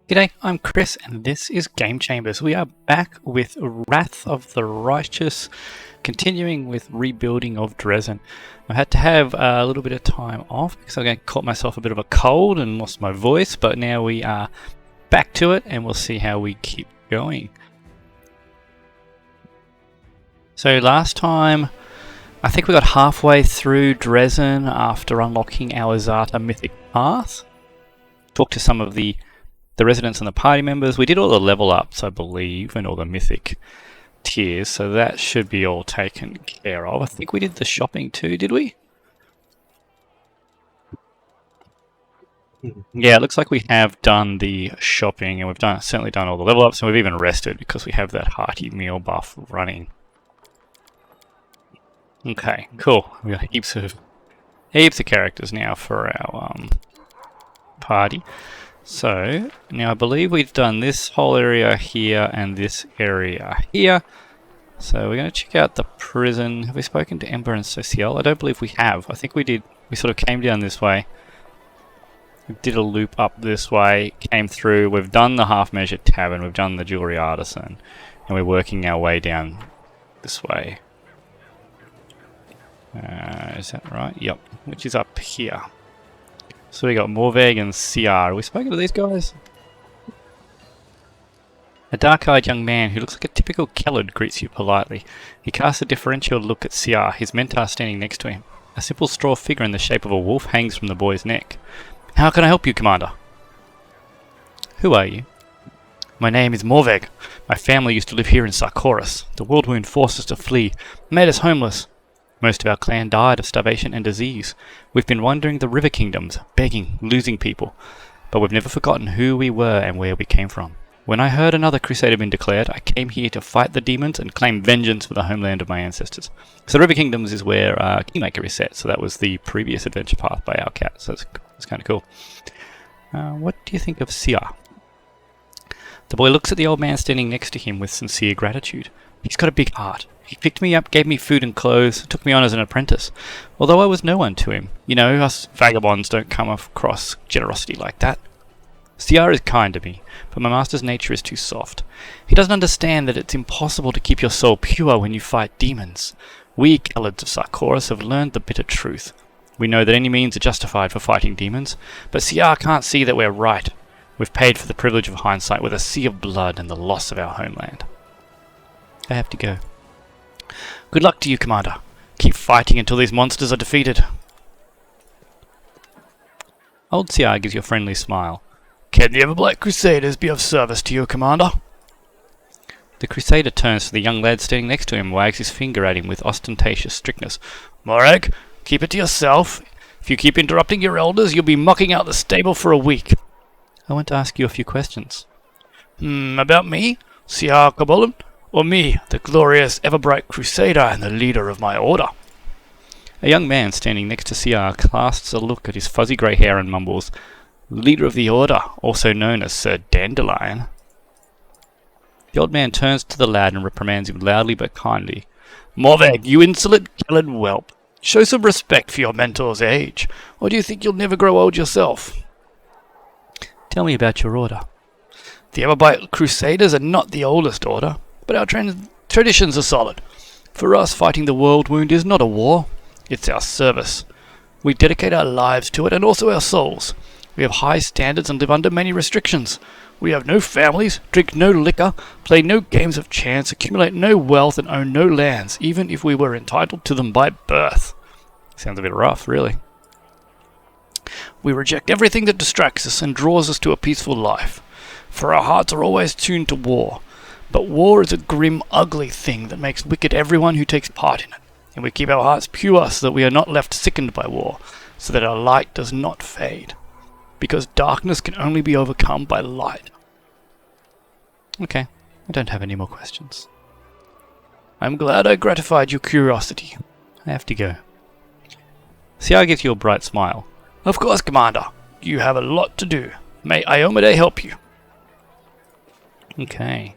G'day, I'm Chris and this is Game Chambers. We are back with Wrath of the Righteous, continuing with rebuilding of Drezen. I had to have a little bit of time off because I caught myself a bit of a cold and lost my voice, but now we are back to it and we'll see how we keep going. So last time, I think we got halfway through Drezen after unlocking our Zata Mythic Path. Talked to some of the residents and the party members. We did all the level ups, I believe, and all the mythic tiers, so that should be all taken care of. I think we did the shopping too, did we? Yeah, it looks like we have done the shopping, and we've certainly done all the level ups, and we've even rested because we have that hearty meal buff running. Okay, cool. We got heaps of characters now for our party. So, now I believe we've done this whole area here and this area here. So we're going to check out the prison. Have we spoken to Ember and Sociel? I don't believe we have. I think we did. We sort of came down this way. We did a loop up this way, came through. We've done the half-measured tavern. We've done the jewelry artisan. And we're working our way down this way. Is that right? Yep. Which is up here. So we got Morveg and CR. Have we spoken to these guys? A dark-eyed young man who looks like a typical Kellard greets you politely. He casts a deferential look at CR, his mentor standing next to him. A simple straw figure in the shape of a wolf hangs from the boy's neck. How can I help you, Commander? Who are you? My name is Morveg. My family used to live here in Sarkoris. The Worldwound forced us to flee, made us homeless. Most of our clan died of starvation and disease. We've been wandering the river kingdoms, begging, losing people. But we've never forgotten who we were and where we came from. When I heard another crusade had been declared, I came here to fight the demons and claim vengeance for the homeland of my ancestors. So River Kingdoms is where Kingmaker is set, so that was the previous adventure path by Owlcat, so it's kind of cool. What do you think of CR? The boy looks at the old man standing next to him with sincere gratitude. He's got a big heart. He picked me up, gave me food and clothes, took me on as an apprentice. Although I was no one to him. You know, us vagabonds don't come across generosity like that. CR is kind to me, but my master's nature is too soft. He doesn't understand that it's impossible to keep your soul pure when you fight demons. We, Kellards of Sarkoris, have learned the bitter truth. We know that any means are justified for fighting demons, but CR can't see that we're right. We've paid for the privilege of hindsight with a sea of blood and the loss of our homeland. I have to go. Good luck to you, Commander. Keep fighting until these monsters are defeated. Old CR gives you a friendly smile. Can the Everblight Crusaders be of service to you, Commander? The Crusader turns to the young lad standing next to him and wags his finger at him with ostentatious strictness. Morag, keep it to yourself. If you keep interrupting your elders, you'll be mucking out the stable for a week. I want to ask you a few questions. About me? CR Kabolan? Or me, the glorious Everbright Crusader and the leader of my order? A young man standing next to CR casts a look at his fuzzy grey hair and mumbles, Leader of the Order, also known as Sir Dandelion. The old man turns to the lad and reprimands him loudly but kindly. Morveg, you insolent Kellard whelp. Show some respect for your mentor's age, or do you think you'll never grow old yourself? Tell me about your order. The Everbright Crusaders are not the oldest order, but our traditions are solid. For us, fighting the Worldwound is not a war, it's our service. We dedicate our lives to it and also our souls. We have high standards and live under many restrictions. We have no families, drink no liquor, play no games of chance, accumulate no wealth, and own no lands, even if we were entitled to them by birth. Sounds a bit rough, really. We reject everything that distracts us and draws us to a peaceful life, for our hearts are always tuned to war. But war is a grim, ugly thing that makes wicked everyone who takes part in it, and we keep our hearts pure so that we are not left sickened by war, so that our light does not fade. Because darkness can only be overcome by light. Okay, I don't have any more questions. I'm glad I gratified your curiosity. I have to go. CR gives you a bright smile. Of course, Commander. You have a lot to do. May Iomade help you. Okay.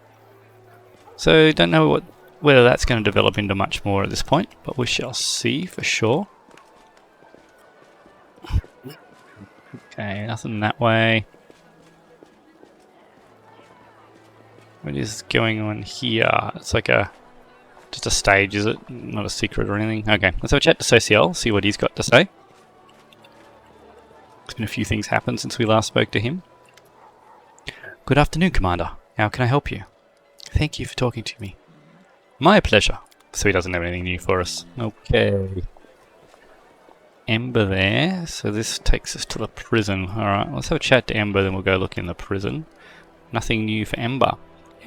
So, don't know whether that's going to develop into much more at this point, but we shall see for sure. Okay, nothing that way. What is going on here? It's like just a stage, is it? Not a secret or anything? Okay, let's have a chat to Sociel, see what he's got to say. There's been a few things happen since we last spoke to him. Good afternoon, Commander. How can I help you? Thank you for talking to me. My pleasure. So he doesn't have anything new for us. Okay. Ember there. So this takes us to the prison. Alright, let's have a chat to Ember, then we'll go look in the prison. Nothing new for Ember.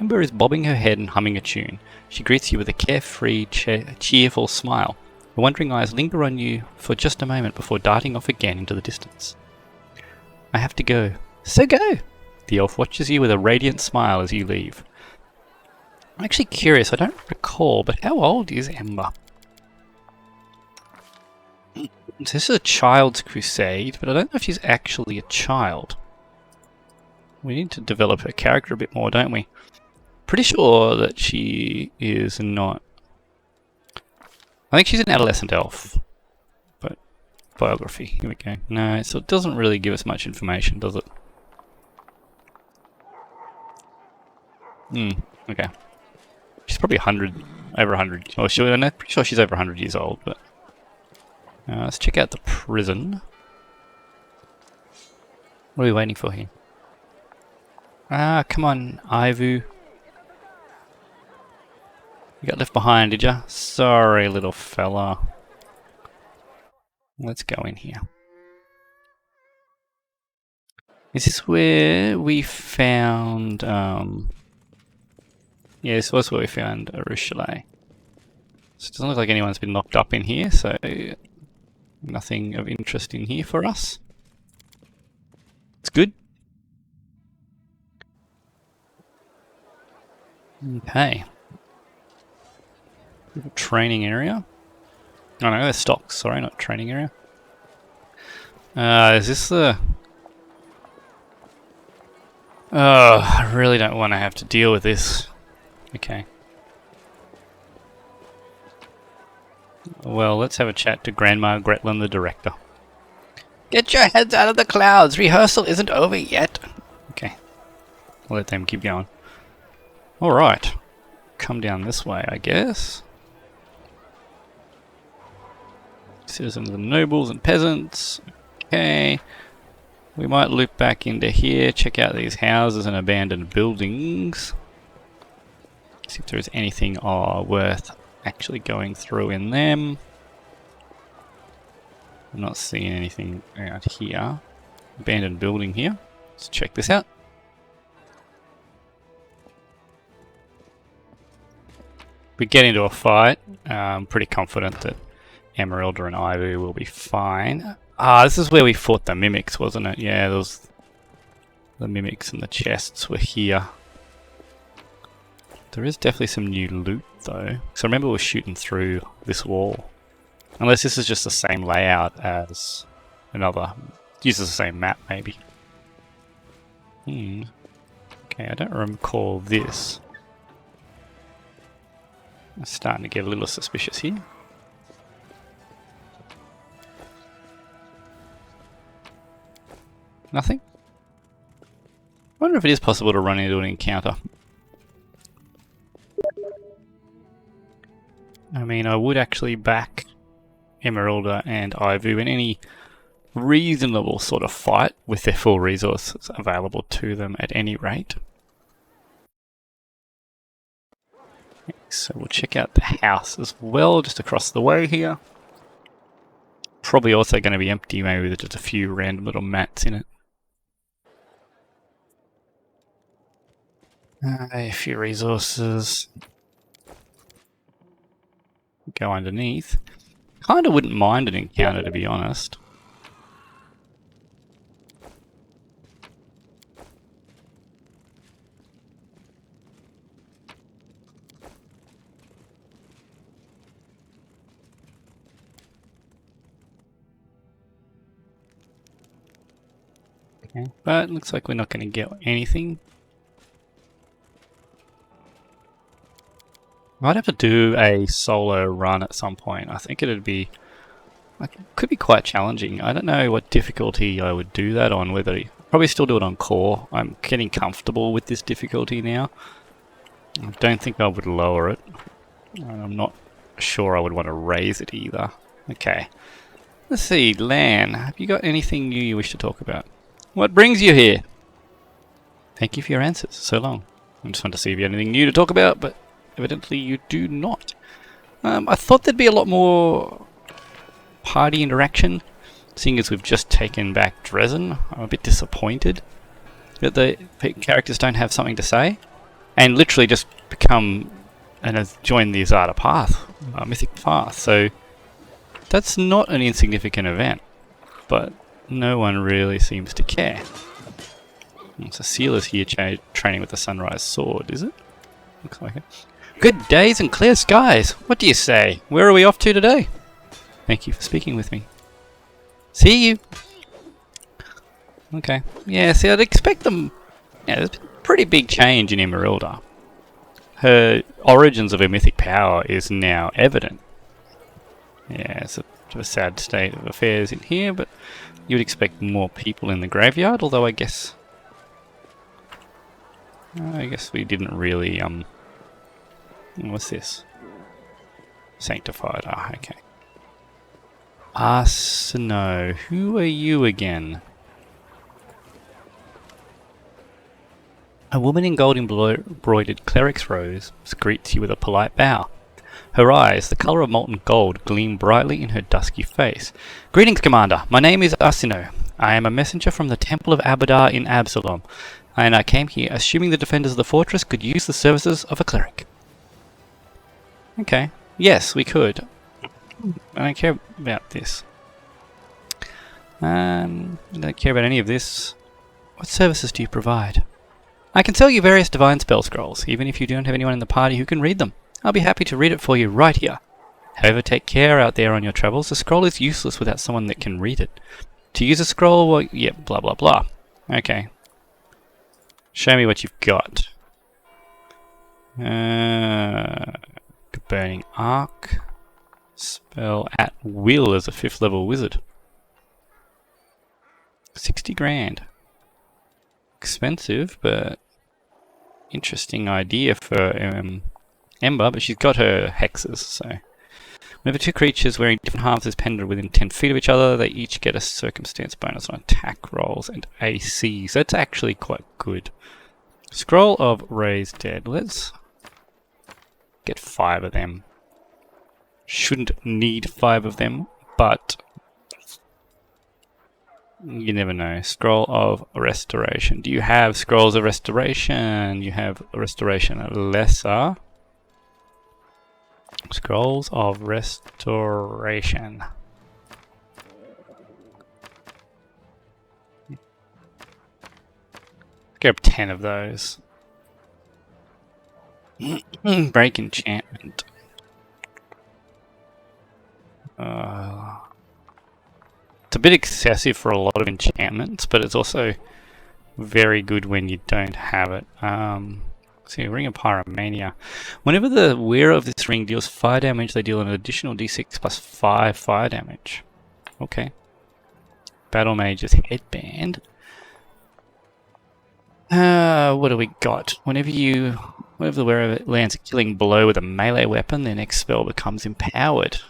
Ember is bobbing her head and humming a tune. She greets you with a carefree, cheerful smile. Her wondering eyes linger on you for just a moment before darting off again into the distance. I have to go. So go! The elf watches you with a radiant smile as you leave. I'm actually curious, I don't recall, but how old is Ember? So this is a child's crusade, but I don't know if she's actually a child. We need to develop her character a bit more, don't we? Pretty sure that she is not... I think she's an adolescent elf. But, biography, here we go. No, so it doesn't really give us much information, does it? Okay. She's probably 100, over 100. Oh, I'm pretty sure she's over 100 years old, but... let's check out the prison. What are we waiting for here? Ah, come on, Ivu. You got left behind, did ya? Sorry, little fella. Let's go in here. Is this where we found... Yeah, this was where we found Eryshile. So it doesn't look like anyone's been locked up in here, so... Nothing of interest in here for us. It's good. Okay. Training area. Oh no, there's stocks, sorry, not training area. Is this the... Oh, I really don't want to have to deal with this. Okay. Well, let's have a chat to Grandma Gretlin, the director. Get your heads out of the clouds! Rehearsal isn't over yet! Okay. I'll let them keep going. Alright. Come down this way, I guess. Citizens and nobles and peasants. Okay. We might loop back into here, check out these houses and abandoned buildings. See if there is anything worth actually going through in them. I'm not seeing anything out here. Abandoned building here. Let's check this out. If we get into a fight, I'm pretty confident that Emerylda and Ivy will be fine. Ah, this is where we fought the mimics, wasn't it? Yeah, those the mimics and the chests were here. There is definitely some new loot though. So I remember we were shooting through this wall. Unless this is just the same layout as another. Uses the same map maybe. Okay, I don't recall this. I'm starting to get a little suspicious here. Nothing? I wonder if it is possible to run into an encounter. I mean, I would actually back Emerylda and Ivu in any reasonable sort of fight with their full resources available to them at any rate. So we'll check out the house as well, just across the way here. Probably also going to be empty, maybe with just a few random little mats in it. A few resources. Go underneath. Kinda wouldn't mind an encounter, to be honest. Okay, but it looks like we're not going to get anything. Might have to do a solo run at some point. I think it'd be... Like, it could be quite challenging. I don't know what difficulty I would do that on, whether... Probably still do it on core. I'm getting comfortable with this difficulty now. I don't think I would lower it. I'm not sure I would want to raise it either. Okay. Let's see, Lan, have you got anything new you wish to talk about? What brings you here? Thank you for your answers. So long. I just want to see if you have anything new to talk about, but evidently you do not. I thought there'd be a lot more party interaction, seeing as we've just taken back Drezen. I'm a bit disappointed that the characters don't have something to say, and literally just become and join the Azada Path, Mythic Path. So that's not an insignificant event, but no one really seems to care. So Sealer's here training with the Sunrise Sword, is it? Looks like it. Good days and clear skies. What do you say? Where are we off to today? Thank you for speaking with me. See you. Okay. Yeah, see, I'd expect them... Yeah, there's a pretty big change in Emerylda. Her origins of her mythic power is now evident. Yeah, it's a sad state of affairs in here, but you would expect more people in the graveyard, although I guess we didn't really, what's this? Sanctified, okay. Arsino, who are you again? A woman in gold embroidered cleric's robes greets you with a polite bow. Her eyes, the colour of molten gold, gleam brightly in her dusky face. Greetings, Commander. My name is Arsino. I am a messenger from the Temple of Abadar in Absalom, and I came here assuming the defenders of the fortress could use the services of a cleric. Okay. Yes, we could. I don't care about this. I don't care about any of this. What services do you provide? I can sell you various divine spell scrolls, even if you don't have anyone in the party who can read them. I'll be happy to read it for you right here. However, take care out there on your travels. The scroll is useless without someone that can read it. To use a scroll, well, yeah, blah blah blah. Okay. Show me what you've got. Burning Arc. Spell at will as a 5th level wizard. 60 grand. Expensive, but interesting idea for Ember, but she's got her hexes, so. Whenever two creatures wearing different halves is pendant within 10 feet of each other, they each get a circumstance bonus on attack rolls and AC, so it's actually quite good. Scroll of Raised Dead. Let's get 5 of them. Shouldn't need 5 of them, but you never know. Scroll of Restoration. Do you have Scrolls of Restoration? You have Restoration Lesser. Scrolls of Restoration. Grab 10 of those. Break enchantment. It's a bit excessive for a lot of enchantments, but it's also very good when you don't have it. See, Ring of Pyromania. Whenever the wearer of this ring deals fire damage, they deal an additional d6 plus 5 fire damage. Okay. Battle Mage's Headband. What do we got? Whenever the wearer of it lands a killing blow with a melee weapon, their next spell becomes empowered.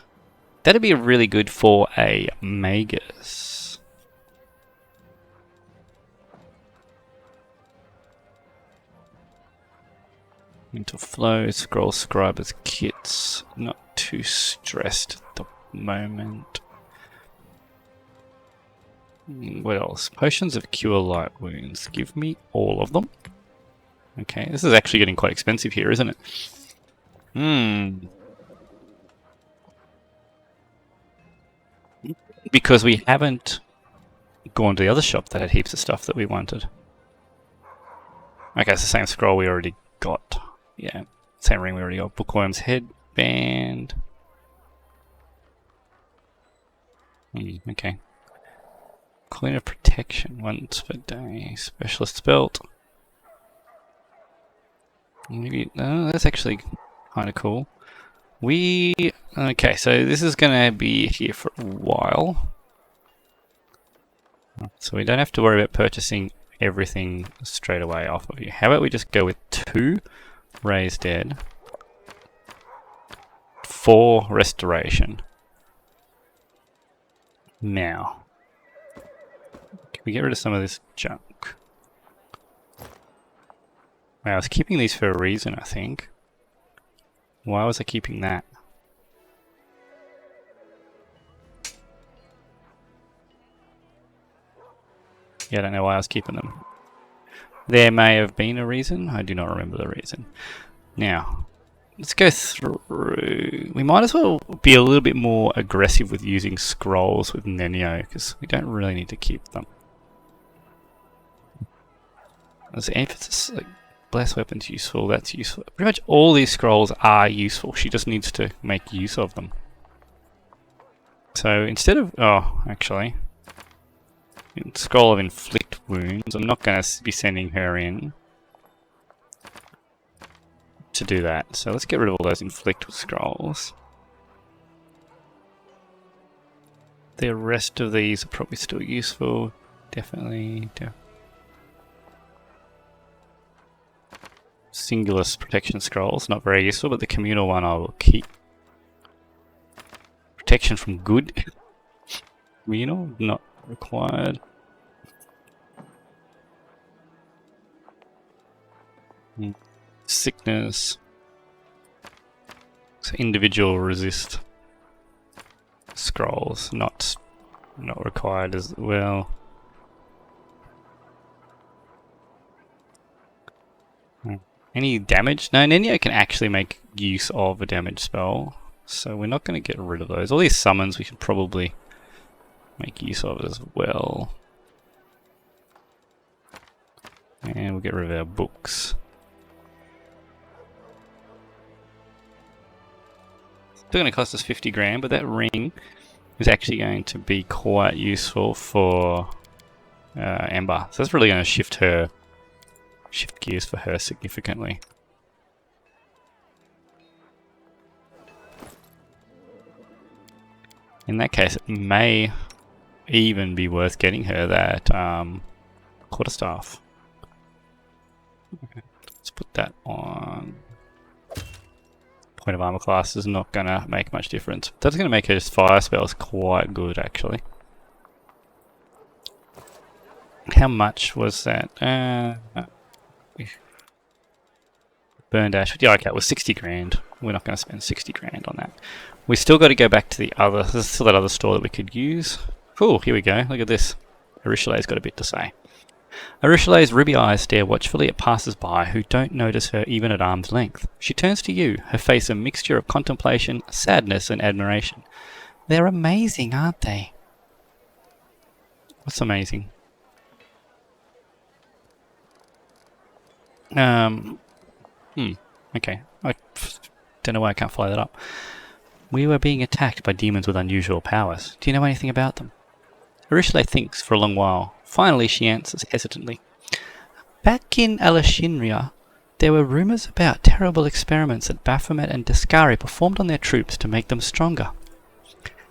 That'd be really good for a Magus. Mental Flow, Scroll Scriber's Kits. Not too stressed at the moment. What else? Potions of Cure Light Wounds. Give me all of them. Okay, this is actually getting quite expensive here, isn't it? Because we haven't gone to the other shop that had heaps of stuff that we wanted. Okay, it's the same scroll we already got. Yeah, same ring we already got. Bookworm's Headband. Okay. Coin of Protection once per day. Specialist Belt. Maybe, that's actually kind of cool. Okay, so this is going to be here for a while. So we don't have to worry about purchasing everything straight away off of you. How about we just go with 2 Raise dead. 4 restoration. Now, can we get rid of some of this junk? Wow, I was keeping these for a reason, I think. Why was I keeping that? Yeah, I don't know why I was keeping them. There may have been a reason. I do not remember the reason. Now, let's go through. We might as well be a little bit more aggressive with using scrolls with Nenio, because we don't really need to keep them. There's emphasis, like, bless weapons useful, that's useful. Pretty much all these scrolls are useful. She just needs to make use of them. So instead of, oh, actually, scroll of inflict wounds. I'm not going to be sending her in to do that. So let's get rid of all those inflict scrolls. The rest of these are probably still useful. Definitely. Singular protection scrolls, not very useful, but the communal one I will keep. Protection from good. Communal, not required. Sickness. So individual resist scrolls, not required as well. Any damage? No, Nenio can actually make use of a damage spell, so we're not going to get rid of those. All these summons we should probably make use of as well. And we'll get rid of our books. Still going to cost us 50 grand, but that ring is actually going to be quite useful for Ember. So that's really going to shift gears for her significantly. In that case, it may even be worth getting her that quarterstaff. Okay, let's put that on. Point of armor class is not going to make much difference. That's going to make her fire spells quite good, actually. How much was that? Burn dash. Yeah, okay, it was 60 grand. We're not going to spend 60 grand on that. We still got to go back to the other. There's still that other store that we could use. Cool, here we go. Look at this. Eryshale's got a bit to say. Eryshale's ribby eyes stare watchfully at passers-by who don't notice her even at arm's length. She turns to you, her face a mixture of contemplation, sadness, and admiration. They're amazing, aren't they? What's amazing? Okay. I don't know why I can't follow that up. We were being attacked by demons with unusual powers. Do you know anything about them? Eryshale thinks for a long while. Finally, she answers hesitantly. Back in Elysium, there were rumours about terrible experiments that Baphomet and Descari performed on their troops to make them stronger.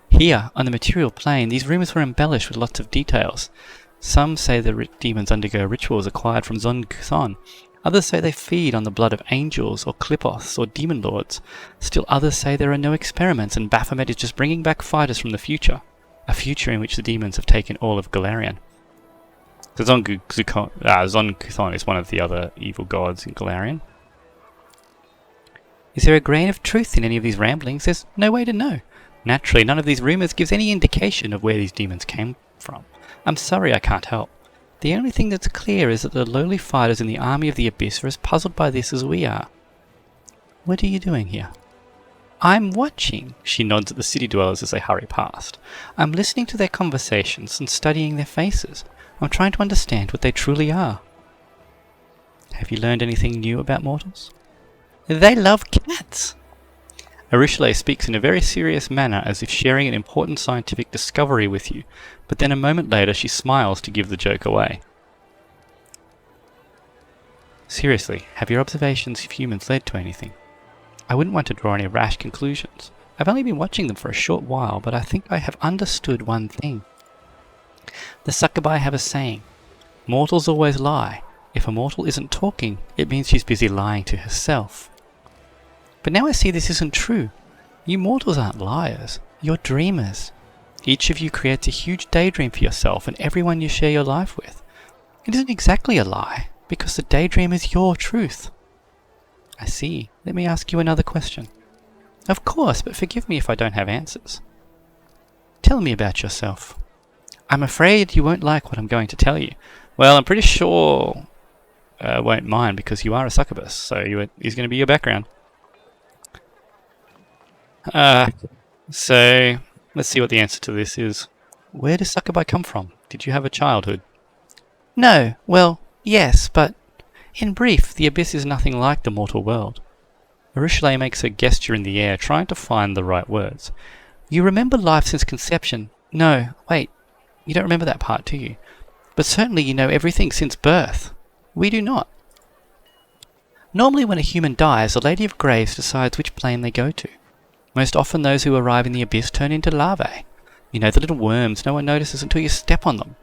Here, on the material plane, these rumours were embellished with lots of details. Some say the demons undergo rituals acquired from Zon-Kuthon. Others say they feed on the blood of angels or Qlipoths or demon lords. Still others say there are no experiments and Baphomet is just bringing back fighters from the future. A future in which the demons have taken all of Galarian. So Zon-Kuthon is one of the other evil gods in Galarian. Is there a grain of truth in any of these ramblings? There's no way to know. Naturally, none of these rumours gives any indication of where these demons came from. I'm sorry I can't help. The only thing that's clear is that the lowly fighters in the army of the Abyss are as puzzled by this as we are. What are you doing here? I'm watching, she nods at the city dwellers as they hurry past. I'm listening to their conversations and studying their faces. I'm trying to understand what they truly are. Have you learned anything new about mortals? They love cats! Eryshale speaks in a very serious manner as if sharing an important scientific discovery with you, but then a moment later she smiles to give the joke away. Seriously, have your observations of humans led to anything? I wouldn't want to draw any rash conclusions. I've only been watching them for a short while, but I think I have understood one thing. The Succubi have a saying, mortals always lie, If a mortal isn't talking, it means she's busy lying to herself. But now I see this isn't true. You mortals aren't liars, you're dreamers. Each of you creates a huge daydream for yourself and everyone you share your life with. It isn't exactly a lie, because the daydream is your truth. I see. Let me ask you another question. Of course, but forgive me if I don't have answers. Tell me about yourself. I'm afraid you won't like what I'm going to tell you. Well, I'm pretty sure I won't mind because you are a succubus, so he's going to be your background. So, let's see what the answer to this is. Where does succubi come from? Did you have a childhood? No, well, yes, but in brief, the abyss is nothing like the mortal world. Eryshile makes a gesture in the air, trying to find the right words. You remember life since conception. No, wait, you don't remember that part, do you? But certainly you know everything since birth. We do not. Normally when a human dies, the Lady of Graves decides which plane they go to. Most often those who arrive in the abyss turn into larvae. You know, the little worms no one notices until you step on them.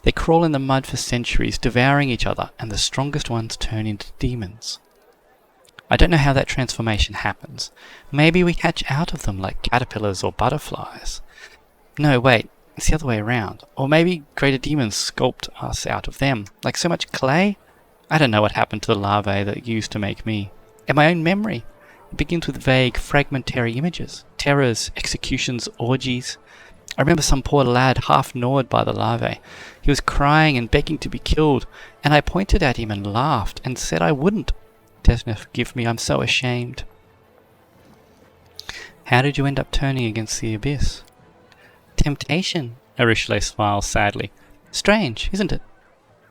They crawl in the mud for centuries, devouring each other, and the strongest ones turn into demons. I don't know how that transformation happens. Maybe we hatch out of them like caterpillars or butterflies. No, wait, it's the other way around. Or maybe greater demons sculpt us out of them, like so much clay. I don't know what happened to the larvae that used to make me. In my own memory, it begins with vague, fragmentary images. Terrors, executions, orgies. I remember some poor lad half gnawed by the larvae. He was crying and begging to be killed, and I pointed at him and laughed and said I wouldn't. Desna, forgive me, I'm so ashamed. How did you end up turning against the abyss? Temptation, Eryshile smiles sadly. Strange, isn't it?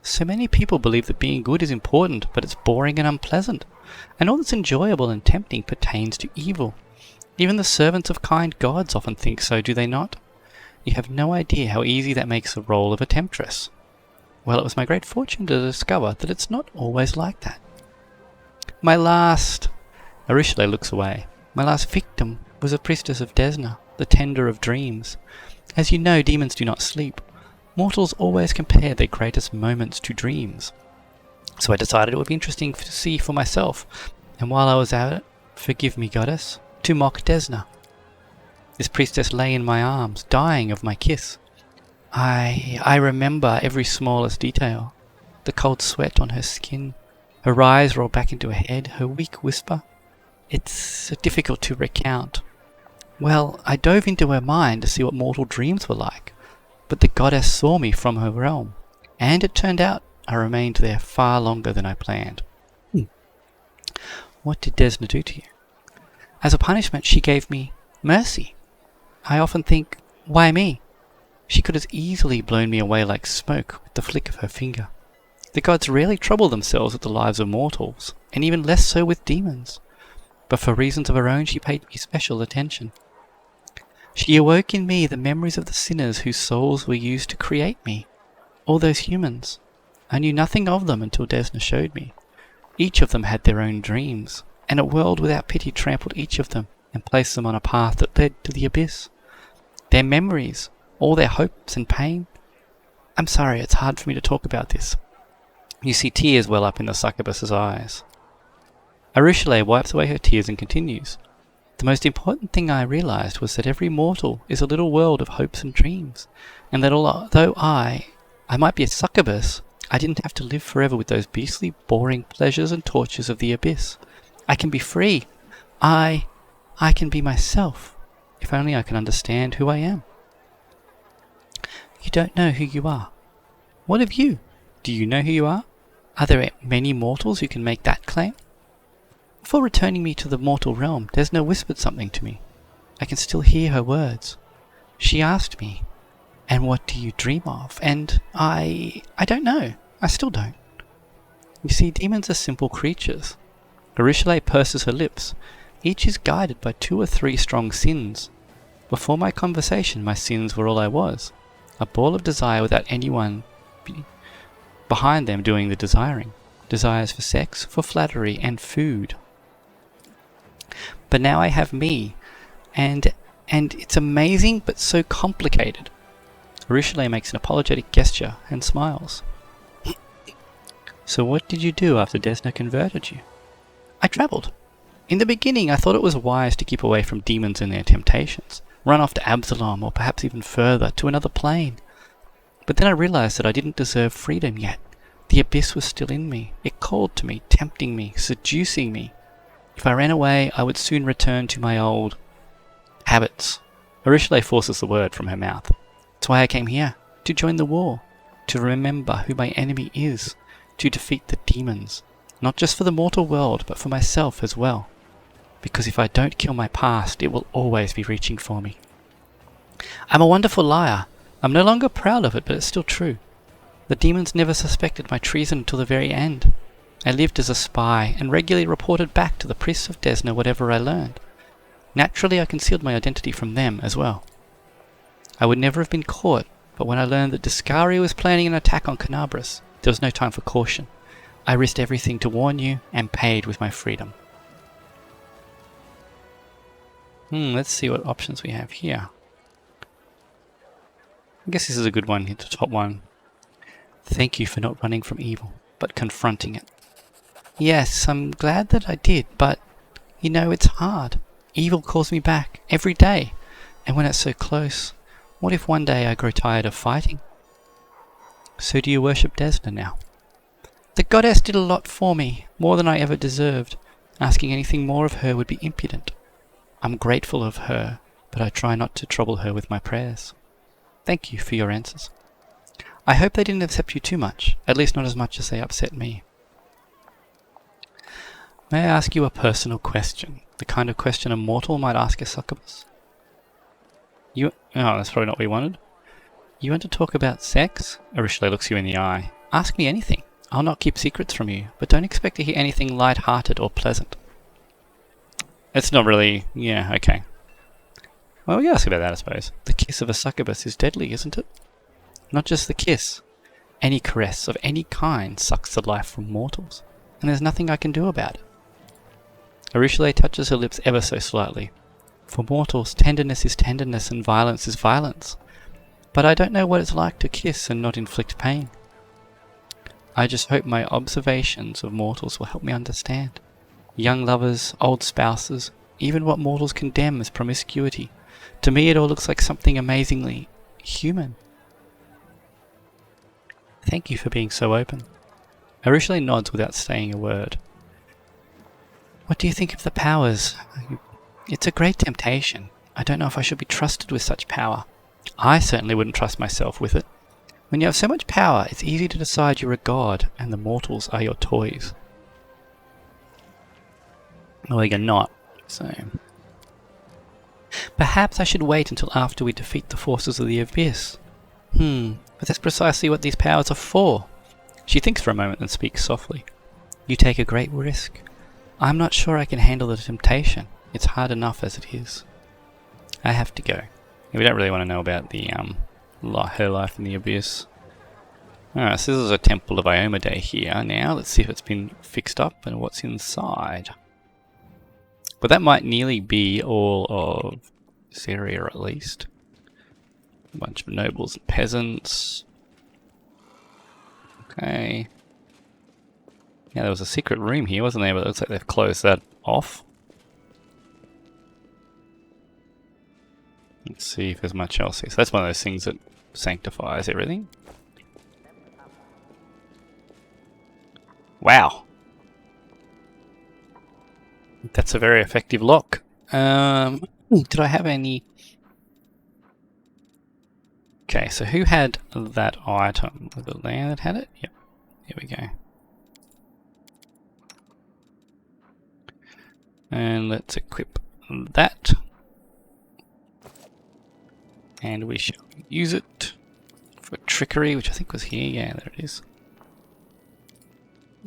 So many people believe that being good is important, but it's boring and unpleasant. And all that's enjoyable and tempting pertains to evil. Even the servants of kind gods often think so, do they not? You have no idea how easy that makes the role of a temptress. Well, it was my great fortune to discover that it's not always like that. Eryshile looks away. My last victim was a priestess of Desna, the tender of dreams. As you know, demons do not sleep. Mortals always compare their greatest moments to dreams. So I decided it would be interesting to see for myself, and while I was at it, forgive me, goddess, to mock Desna. This priestess lay in my arms, dying of my kiss. I remember every smallest detail. The cold sweat on her skin, her eyes roll back into her head, her weak whisper. It's difficult to recount. Well, I dove into her mind to see what mortal dreams were like, but the goddess saw me from her realm, and it turned out I remained there far longer than I planned. What did Desna do to you? As a punishment, she gave me mercy. I often think, why me? She could as easily blown me away like smoke with the flick of her finger. The gods rarely trouble themselves with the lives of mortals, and even less so with demons. But for reasons of her own, she paid me special attention. She awoke in me the memories of the sinners whose souls were used to create me. All those humans. I knew nothing of them until Desna showed me. Each of them had their own dreams, and a world without pity trampled each of them and placed them on a path that led to the abyss. Their memories, all their hopes and pain. I'm sorry, it's hard for me to talk about this. You see tears well up in the succubus's eyes. Eryshile wipes away her tears and continues. The most important thing I realized was that every mortal is a little world of hopes and dreams, and that although I might be a succubus, I didn't have to live forever with those beastly, boring pleasures and tortures of the abyss. I can be free. I can be myself, if only I can understand who I am. You don't know who you are. What of you? Do you know who you are? Are there many mortals who can make that claim? Before returning me to the mortal realm, Desna whispered something to me. I can still hear her words. She asked me, and what do you dream of? And I don't know. I still don't. You see, demons are simple creatures. Eryshile purses her lips. Each is guided by 2 or 3 strong sins. Before my conversation, my sins were all I was. A ball of desire without anyone behind them doing the desiring. Desires for sex, for flattery, and food. But now I have me, and it's amazing but so complicated. Eryshile makes an apologetic gesture and smiles. So what did you do after Desna converted you? I travelled. In the beginning I thought it was wise to keep away from demons and their temptations, run off to Absalom or perhaps even further, to another plane. But then I realised that I didn't deserve freedom yet. The abyss was still in me. It called to me, tempting me, seducing me. If I ran away, I would soon return to my old habits. Eryshile forces the word from her mouth. That's why I came here, to join the war, to remember who my enemy is, to defeat the demons, not just for the mortal world, but for myself as well. Because if I don't kill my past, it will always be reaching for me. I'm a wonderful liar. I'm no longer proud of it, but it's still true. The demons never suspected my treason until the very end. I lived as a spy and regularly reported back to the priests of Desna whatever I learned. Naturally, I concealed my identity from them as well. I would never have been caught, but when I learned that Discaria was planning an attack on Canabras, there was no time for caution. I risked everything to warn you and paid with my freedom. Let's see what options we have here. I guess this is a good one, hit the top one. Thank you for not running from evil, but confronting it. Yes, I'm glad that I did, but, you know, it's hard. Evil calls me back, every day. And when it's so close, what if one day I grow tired of fighting? So do you worship Desna now? The goddess did a lot for me, more than I ever deserved. Asking anything more of her would be impudent. I'm grateful of her, but I try not to trouble her with my prayers. Thank you for your answers. I hope they didn't upset you too much, at least not as much as they upset me. May I ask you a personal question? The kind of question a mortal might ask a succubus? Oh, that's probably not what we wanted. You want to talk about sex? Eryshile looks you in the eye. Ask me anything. I'll not keep secrets from you, but don't expect to hear anything light-hearted or pleasant. It's not really... yeah, okay. Well, we can ask about that, I suppose. The kiss of a succubus is deadly, isn't it? Not just the kiss. Any caress of any kind sucks the life from mortals, and there's nothing I can do about it. Eryshile touches her lips ever so slightly. For mortals, tenderness is tenderness and violence is violence. But I don't know what it's like to kiss and not inflict pain. I just hope my observations of mortals will help me understand. Young lovers, old spouses, even what mortals condemn as promiscuity. To me it all looks like something amazingly human. Thank you for being so open. Eryshile nods without saying a word. What do you think of the powers? It's a great temptation. I don't know if I should be trusted with such power. I certainly wouldn't trust myself with it. When you have so much power, it's easy to decide you're a god and the mortals are your toys. Well, you're not, so... Perhaps I should wait until after we defeat the forces of the Abyss. But that's precisely what these powers are for. She thinks for a moment and speaks softly. You take a great risk. I'm not sure I can handle the temptation. It's hard enough as it is. I have to go. We don't really want to know about the her life in the Abyss. Alright, so this is a Temple of Iomedae here now. Let's see if it's been fixed up and what's inside. But that might nearly be all of this area at least. A bunch of nobles and peasants. Okay. Yeah, there was a secret room here, wasn't there? But it looks like they've closed that off. Let's see if there's much else here. So that's one of those things that sanctifies everything. Wow. That's a very effective lock. Did I have any... Okay, so who had that item? Was it Leia that had it? Yep. Here we go. And let's equip that. And we shall use it for trickery, which I think was here. Yeah, there it is.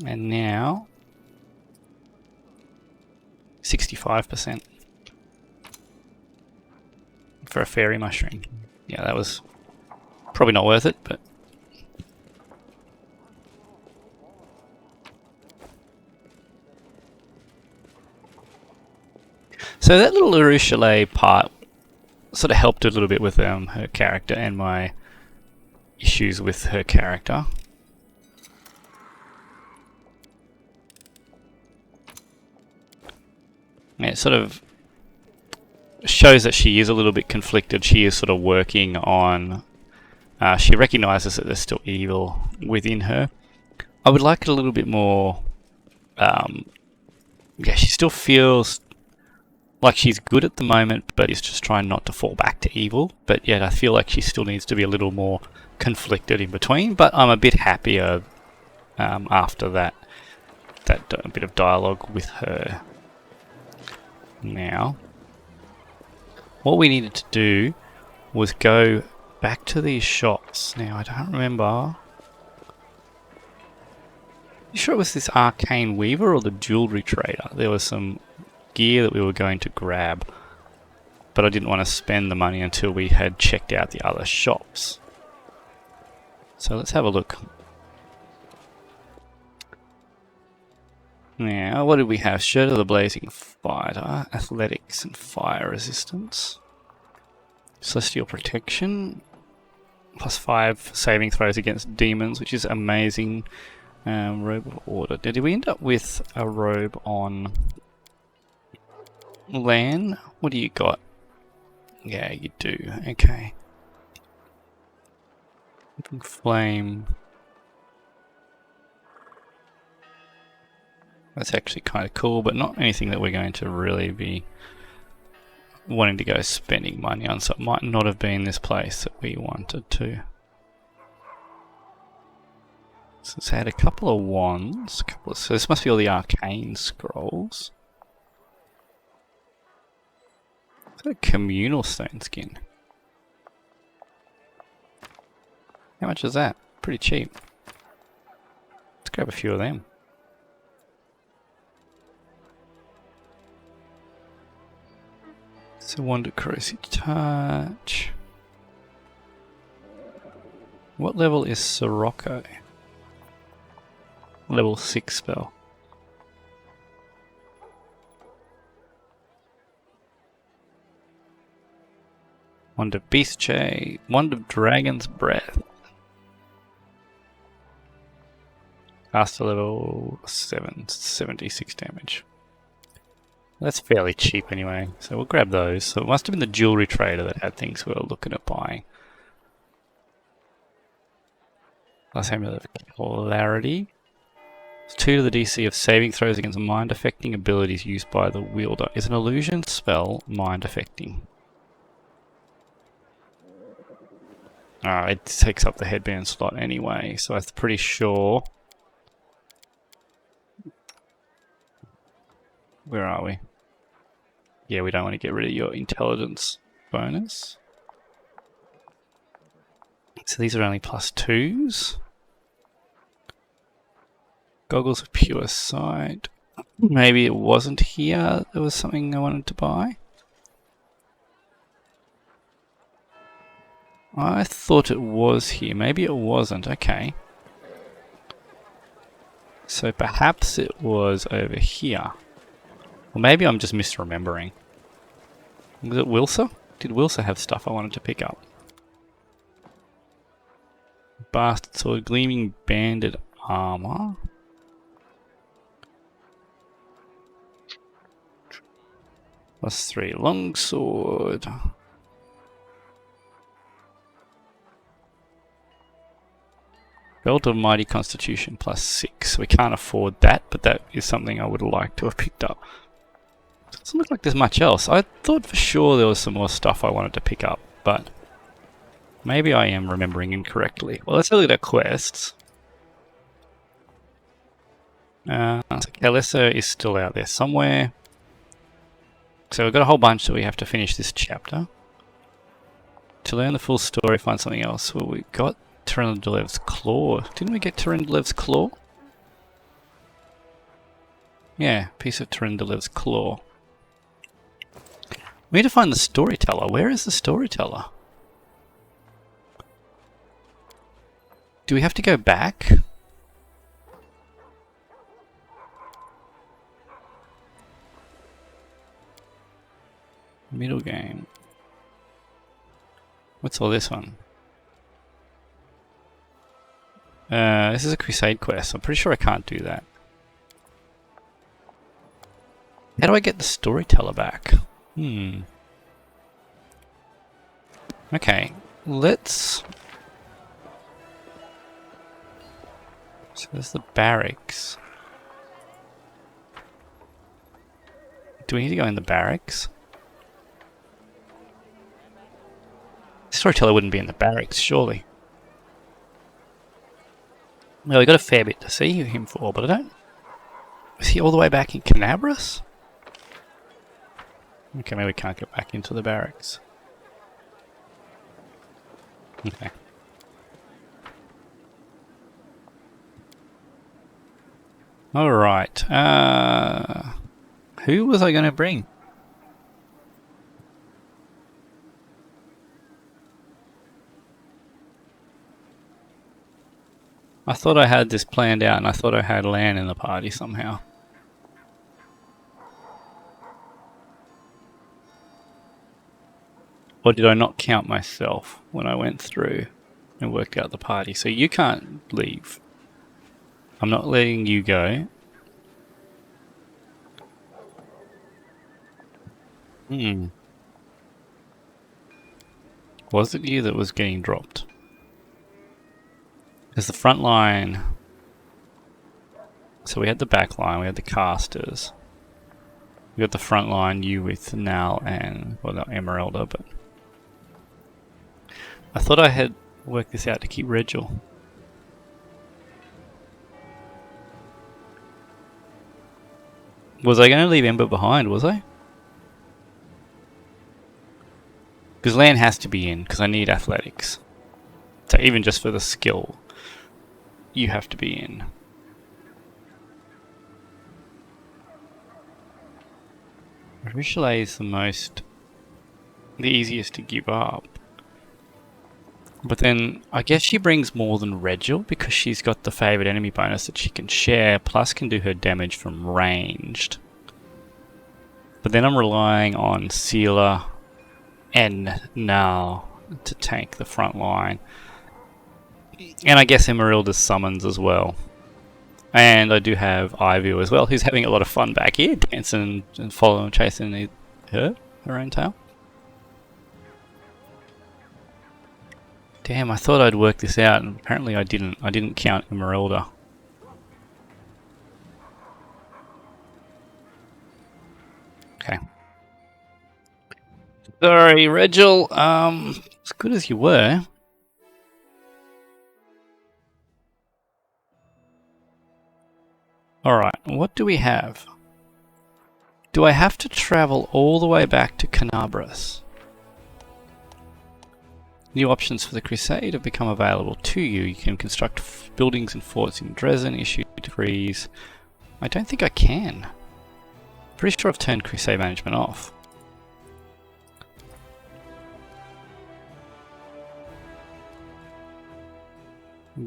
And now 65% for a fairy mushroom. Yeah, that was probably not worth it, but so that little Eryshile part sort of helped a little bit with her character and my issues with her character. it sort of shows that she is a little bit conflicted. She is sort of working on... she recognises that there's still evil within her. I would like it a little bit more... yeah, she still feels like she's good at the moment, but is just trying not to fall back to evil. But yet I feel like she still needs to be a little more conflicted in between. But I'm a bit happier after that bit of dialogue with her. Now, what we needed to do was go back to these shops. Now, I don't remember. You sure it was this arcane weaver or the jewelry trader? There was some gear that we were going to grab, but I didn't want to spend the money until we had checked out the other shops. So let's have a look. Now, what did we have? Shirt of the Blazing Fighter, Athletics and Fire Resistance, Celestial Protection, +5 saving throws against demons, which is amazing. Robe of Order. Did we end up with a robe on Lan? What do you got? Yeah, you do. Okay. Flame. That's actually kind of cool, but not anything that we're going to really be wanting to go spending money on, so it might not have been this place that we wanted to. So it's had a couple of wands, so this must be all the arcane scrolls. Is that a communal stone skin? How much is that? Pretty cheap. Let's grab a few of them. So Wonder Corrosive Touch. What level is Sirocco? Level 6 spell. Wand of Beast Jay. Wand of Dragon's Breath. Caster level 7, 76 damage. That's fairly cheap anyway, so we'll grab those. So it must have been the jewelry trader that had things we were looking at buying. Last amulet of Clarity. It's 2 to the DC of saving throws against mind affecting abilities used by the wielder. Is an illusion spell mind affecting? It takes up the headband slot anyway, so I'm pretty sure. Where are we? Yeah, we don't want to get rid of your intelligence bonus. So these are only +2s. Goggles of Pure Sight. Maybe it wasn't here. There was something I wanted to buy. I thought it was here. Maybe it wasn't. Okay. So perhaps it was over here. Or maybe I'm just misremembering. Was it Wilsa? Did Wilsa have stuff I wanted to pick up? Bastard Sword, Gleaming Banded Armor. +3 Longsword. Belt of Mighty Constitution +6. We can't afford that, but that is something I would like to have picked up. Doesn't look like there's much else. I thought for sure there was some more stuff I wanted to pick up, but maybe I am remembering incorrectly. Well, let's have a look at our quests. So Kalissa is still out there somewhere. So we've got a whole bunch that we have to finish this chapter. To learn the full story, find something else. Well, we got Tyrendalev's Claw. Didn't we get Tyrendalev's Claw? Yeah, piece of Tyrendalev's Claw. We need to find the Storyteller. Where is the Storyteller? Do we have to go back? Middle game. What's all this one? This is a crusade quest. I'm pretty sure I can't do that. How do I get the Storyteller back? Okay, let's... So there's the barracks. Do we need to go in the barracks? Storyteller wouldn't be in the barracks, surely. Well, we got a fair bit to see him for, but I don't... Is he all the way back in Canabras? Okay, maybe we can't get back into the barracks. Okay. Alright, who was I going to bring? I thought I had this planned out and I thought I had Lan in the party somehow. Or did I not count myself when I went through and worked out the party? So you can't leave. I'm not letting you go. Was it you that was getting dropped? Because the front line... So we had the back line, we had the casters. We got the front line, you with Nal and... Well, not Emerylda, but... I thought I had worked this out to keep Regil. Was I going to leave Ember behind, was I? Because Lan has to be in, because I need athletics. So even just for the skill, you have to be in. Richelieu is the easiest to give up. But then, I guess she brings more than Regil, because she's got the favoured enemy bonus that she can share, plus can do her damage from ranged. But then I'm relying on Sealer and Nal to tank the front line. And I guess Emerylda summons as well. And I do have Ivy as well, who's having a lot of fun back here, dancing and following, chasing her own tail. Damn, I thought I'd work this out, and apparently I didn't. I didn't count Emerylda. Okay. Sorry, Regil. As good as you were. Alright, what do we have? Do I have to travel all the way back to Canabras? New options for the Crusade have become available to you. You can construct buildings and forts in Drezen, issue decrees. I don't think I can. Pretty sure I've turned Crusade management off.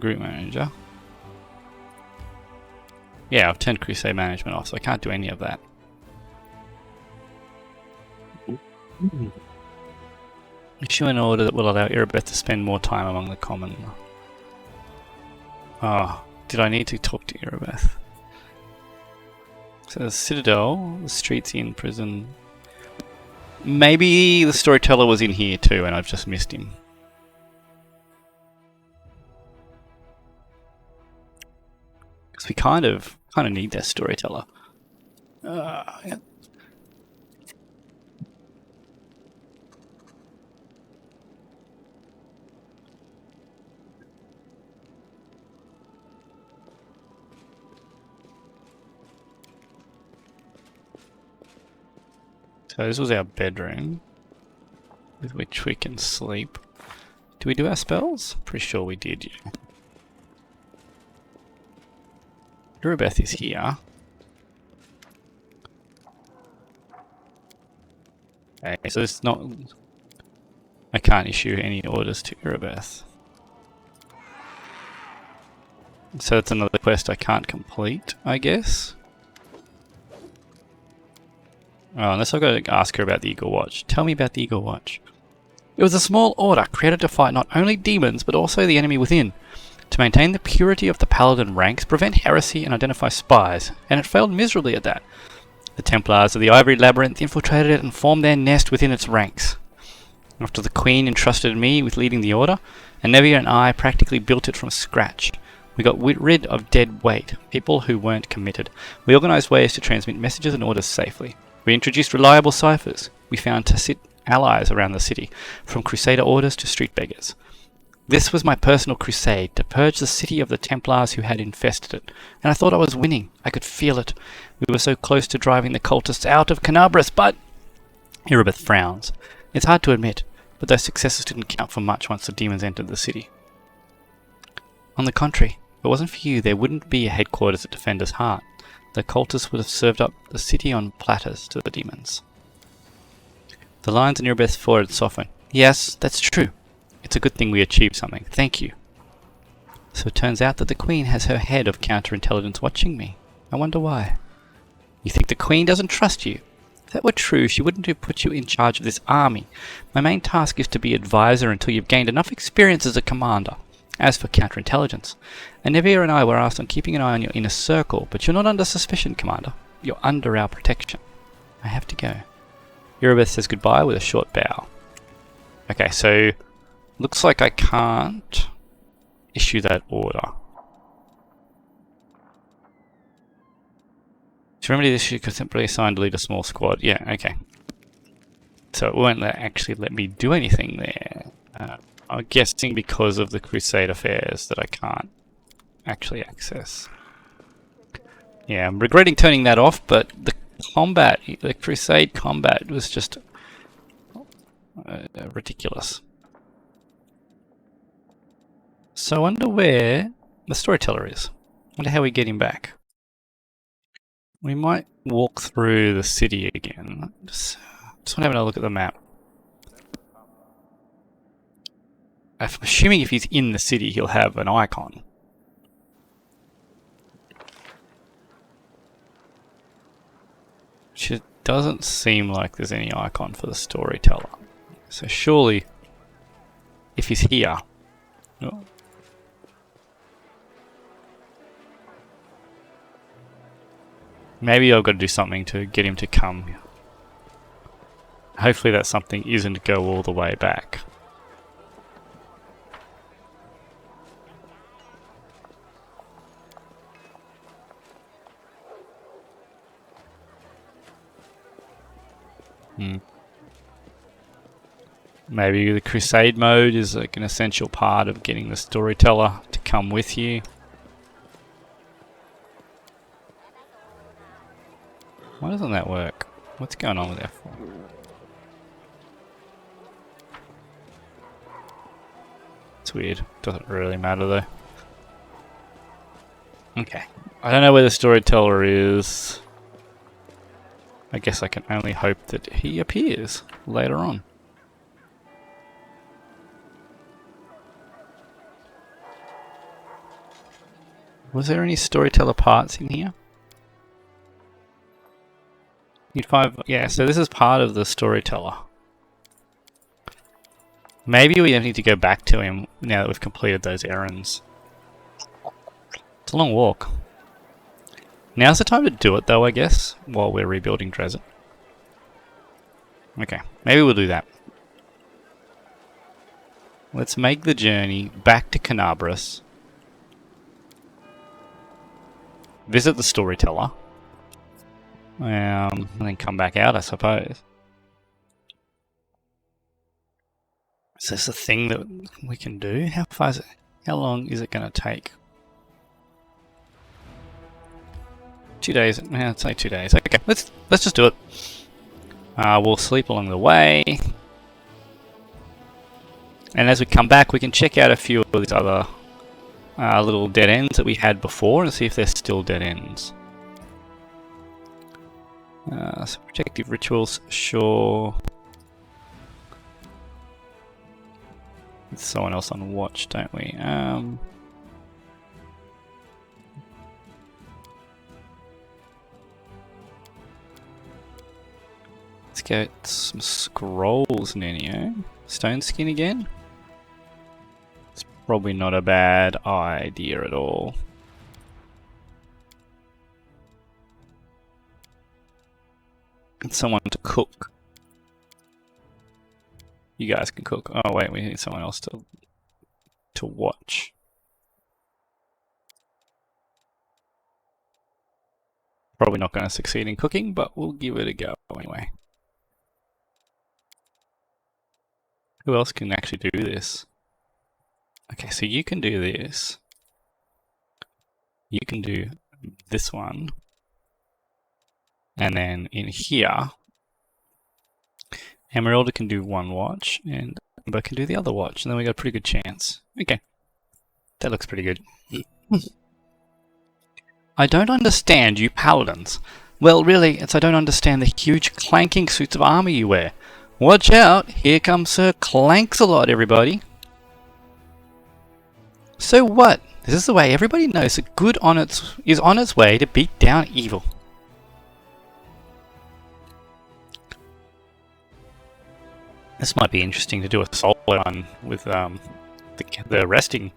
Group manager. Yeah, I've turned Crusade management off, so I can't do any of that. Issue an order that will allow Erebeth to spend more time among the common. Oh, did I need to talk to Erebeth? So the Citadel, the streets in prison. Maybe the Storyteller was in here too and I've just missed him. Because we kind of need that Storyteller. Yeah. So this was our bedroom, with which we can sleep. Do we do our spells? Pretty sure we did, yeah. Erebeth is here. Okay, so it's not... I can't issue any orders to Erebeth. So it's another quest I can't complete, I guess. Oh, unless I've got to ask her about the Eagle Watch. Tell me about the Eagle Watch. It was a small order created to fight not only demons, but also the enemy within. To maintain the purity of the paladin ranks, prevent heresy and identify spies, and it failed miserably at that. The Templars of the Ivory Labyrinth infiltrated it and formed their nest within its ranks. After the Queen entrusted me with leading the order, Anevia and I practically built it from scratch. We got rid of dead weight, people who weren't committed. We organised ways to transmit messages and orders safely. We introduced reliable ciphers. We found tacit allies around the city, from Crusader orders to street beggars. This was my personal crusade, to purge the city of the Templars who had infested it, and I thought I was winning. I could feel it. We were so close to driving the cultists out of Canabras, but... Erebeth frowns. It's hard to admit, but those successes didn't count for much once the demons entered the city. On the contrary, if it wasn't for you, there wouldn't be a headquarters at Defender's Heart. The cultists would have served up the city on platters to the demons. The lines in Erebeth's forehead soften. Yes, that's true. It's a good thing we achieved something. Thank you. So it turns out that the Queen has her head of counterintelligence watching me. I wonder why. You think the Queen doesn't trust you? If that were true, she wouldn't have put you in charge of this army. My main task is to be advisor until you've gained enough experience as a commander. As for counterintelligence, Anevia and I were asked on keeping an eye on your inner circle, but you're not under suspicion, Commander. You're under our protection. I have to go. Erebeth says goodbye with a short bow. Okay, so looks like I can't issue that order. To remedy this, you could simply assign to lead a small squad. Yeah, okay. So it won't actually let me do anything there. I'm guessing because of the Crusade affairs that I can't actually access. Yeah, I'm regretting turning that off, but the combat, the Crusade combat was just ridiculous. So I wonder where the Storyteller is. I wonder how we get him back. We might walk through the city again. Just want to have a look at the map. I'm assuming if he's in the city, he'll have an icon. Which it doesn't seem like there's any icon for the Storyteller. So surely, if he's here... Oh. Maybe I've got to do something to get him to come. Hopefully that something isn't go all the way back. Maybe the Crusade mode is like an essential part of getting the Storyteller to come with you. Why doesn't that work? What's going on with that for? It's weird. Doesn't really matter though. Okay. I don't know where the Storyteller is. I guess I can only hope that he appears later on. Was there any Storyteller parts in here? You'd find, yeah, so this is part of the Storyteller. Maybe we don't need to go back to him now that we've completed those errands. It's a long walk. Now's the time to do it though, I guess, while we're rebuilding Drezen. Okay, maybe we'll do that. Let's make the journey back to Canabras. Visit the Storyteller. And then come back out, I suppose. Is this a thing that we can do? How far is it? How long is it going to take? 2 days. Yeah, it's like 2 days. Okay, let's just do it. We'll sleep along the way, and as we come back, we can check out a few of these other little dead ends that we had before, and see if they're still dead ends. So protective rituals, sure. With someone else on watch, don't we? Let's get some scrolls, Nenio. Stone skin again? It's probably not a bad idea at all. And someone to cook. You guys can cook. Oh wait, we need someone else to watch. Probably not going to succeed in cooking, but we'll give it a go anyway. Who else can actually do this? Okay, so you can do this. You can do this one. And then in here, Emerylda can do one watch, and Amber can do the other watch, and then we got a pretty good chance. Okay, that looks pretty good. I don't understand you paladins. Well, really, it's I don't understand the huge clanking suits of armor you wear. Watch out, here comes Sir Clanks-a-lot, everybody. So what? This is the way everybody knows that good is on its way to beat down evil. This might be interesting to do a solo one with the resting.